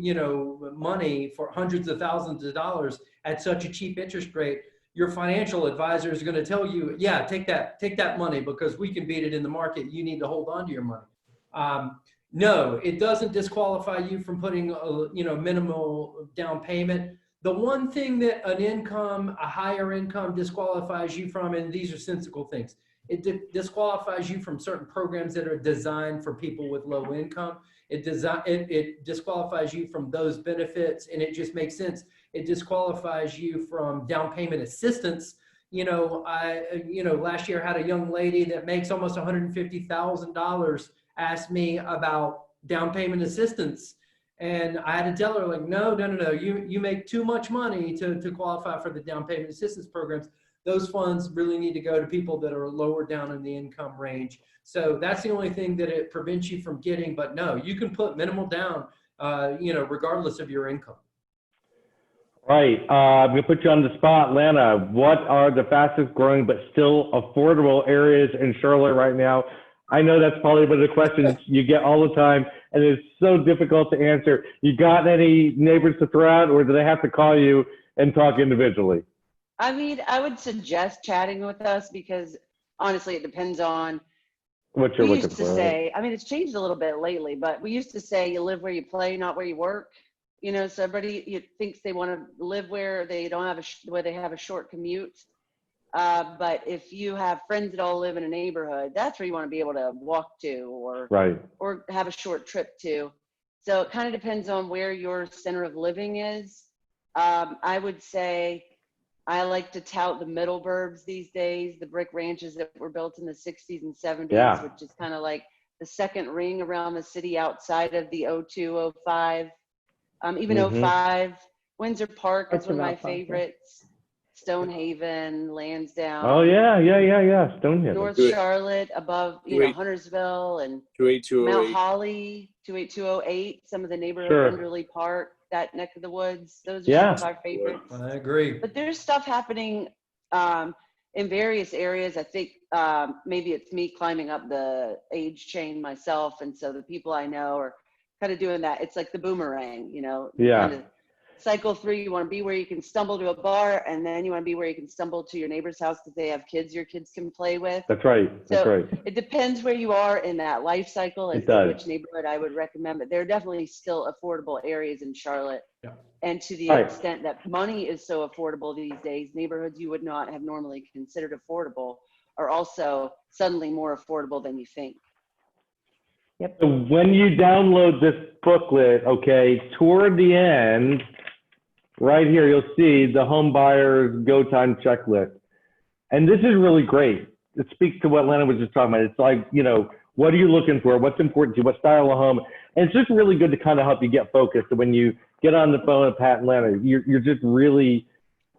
money for hundreds of thousands of dollars at such a cheap interest rate, your financial advisor is going to tell you, yeah, take that money because we can beat it in the market. You need to hold on to your money. No, it doesn't disqualify you from putting a minimal down payment. The one thing that a higher income disqualifies you from, and these are sensical things, it disqualifies you from certain programs that are designed for people with low income. It disqualifies you from those benefits, and it just makes sense. It disqualifies you from down payment assistance. Last year I had a young lady that makes almost $150,000 asked me about down payment assistance. And I had to tell her, like, no, you make too much money to qualify for the down payment assistance programs. Those funds really need to go to people that are lower down in the income range. So that's the only thing that it prevents you from getting. But no, you can put minimal down, regardless of your income. Right. I'm going to put you on the spot, Lana. What are the fastest growing but still affordable areas in Charlotte right now? I know that's probably one of the questions you get all the time, and it's so difficult to answer. You got any neighbors to throw out, or do they have to call you and talk individually? I mean, I would suggest chatting with us because honestly, it depends on What you're we looking used to for. say, I mean, it's changed a little bit lately, but we used to say you live where you play, not where you work. So everybody thinks they want to live where they don't have where they have a short commute. But if you have friends that all live in a neighborhood, that's where you want to be able to walk to or have a short trip to. So it kind of depends on where your center of living is. I would say I like to tout the middle burbs these days, the brick ranches that were built in the 60s and 70s, which is kind of like the second ring around the city outside of the 02, 05, even 05. Windsor Park is one of my favorites. Stonehaven, Lansdowne. Oh, yeah. Stonehaven. North Charlotte, above, Huntersville and 28208. Mount Holly, 28208, some of the neighborhood, Enderley Park, that neck of the woods. Those are some of our favorites. I agree. But there's stuff happening in various areas. I think maybe it's me climbing up the age chain myself. And so the people I know are kind of doing that. It's like the boomerang, kind of cycle through. You want to be where you can stumble to a bar, and then you want to be where you can stumble to your neighbor's house because they have kids your kids can play with. That's right. It depends where you are in that life cycle as to which neighborhood I would recommend. But there are definitely still affordable areas in Charlotte. Yeah. And to the extent that money is so affordable these days, neighborhoods you would not have normally considered affordable are also suddenly more affordable than you think. Yep. So when you download this booklet, toward the end, right here, you'll see the home buyer's go time checklist. And this is really great. It speaks to what Lana was just talking about. It's like, what are you looking for? What's important to you? What style of home? And it's just really good to kind of help you get focused. When you get on the phone with Pat and Lana, you're just really,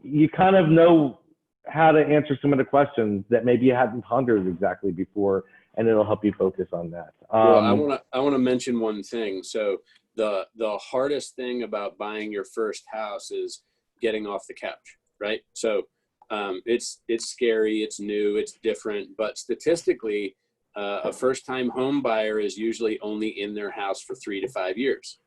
you kind of know how to answer some of the questions that maybe you hadn't pondered exactly before, and it'll help you focus on that. Well, I want to mention one thing. So the hardest thing about buying your first house is getting off the couch, right? So it's scary, it's new, it's different, but statistically, a first-time home buyer is usually only in their house for 3 to 5 years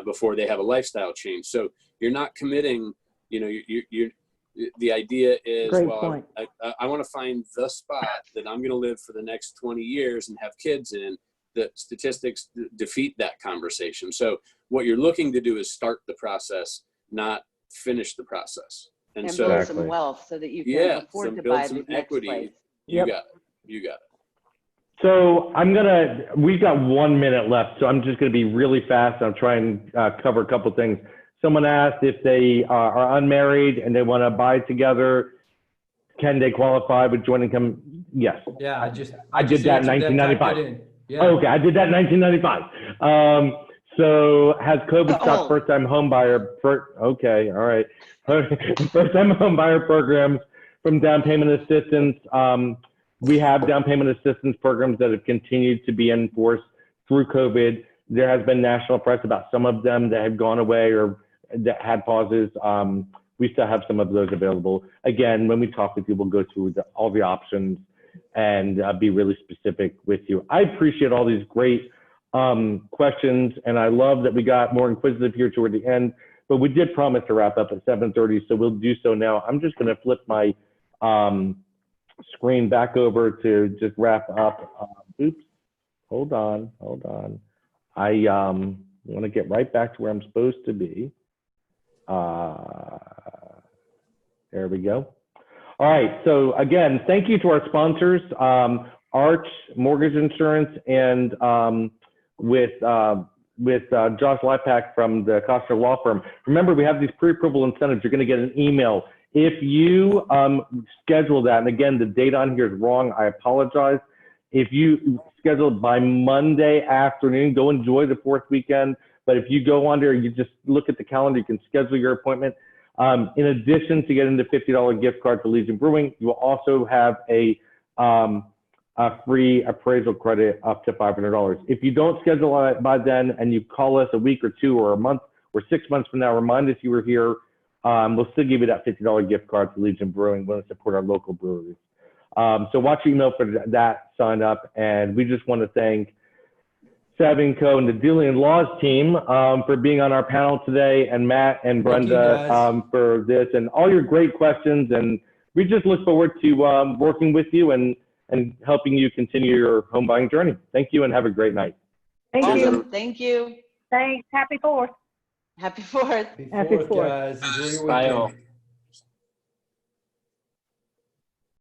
before they have a lifestyle change. So you're not committing. The idea is, I want to find the spot that I'm going to live for the next 20 years and have kids in. The statistics defeat that conversation. So what you're looking to do is start the process, not finish the process. And so build some wealth so that you can afford to buy the next place. You got it. So we've got 1 minute left, so I'm just going to be really fast. I'll try and cover a couple things. Someone asked if they are unmarried and they want to buy together, can they qualify with joint income? Yes. Yeah, I did that in 1995. Okay, I did that in 1995. So has COVID stopped first-time home buyer? Okay, all right. First-time home buyer programs from down payment assistance. We have down payment assistance programs that have continued to be enforced through COVID. There has been national press about some of them that have gone away or that had pauses. We still have some of those available. Again, when we talk with you, we'll go through all the options and be really specific with you. I appreciate all these great questions, and I love that we got more inquisitive here toward the end, but we did promise to wrap up at 7:30, so we'll do so now. I'm just gonna flip my screen back over to just wrap up. Oops, hold on. I wanna get right back to where I'm supposed to be. There we go. All right, so again, thank you to our sponsors, Arch Mortgage Insurance, and with Josh Lipak from the Costa Law Firm. Remember, we have these pre-approval incentives. You're gonna get an email. If you schedule that, and again, the date on here is wrong, I apologize. If you schedule it by Monday afternoon, go enjoy the 4th weekend. But if you go on there, you just look at the calendar, you can schedule your appointment. In addition to getting the $50 gift card to Legion Brewing, you will also have a free appraisal credit up to $500. If you don't schedule it by then and you call us a week or 2 or a month or 6 months from now, remind us you were here, we'll still give you that $50 gift card to Legion Brewing. We'll support our local breweries. So watch your email for that, sign up. And we just want to thank Savvy & Co. and the Dealing and Laws team for being on our panel today, and Matt and Brenda for this and all your great questions. And we just look forward to working with you and helping you continue your home buying journey. Thank you and have a great night. Thank Awesome. you. Thank you. Thanks. Happy 4th. Happy 4th. Happy Happy 4th, Fourth. guys. Enjoy your Bye weekend. all.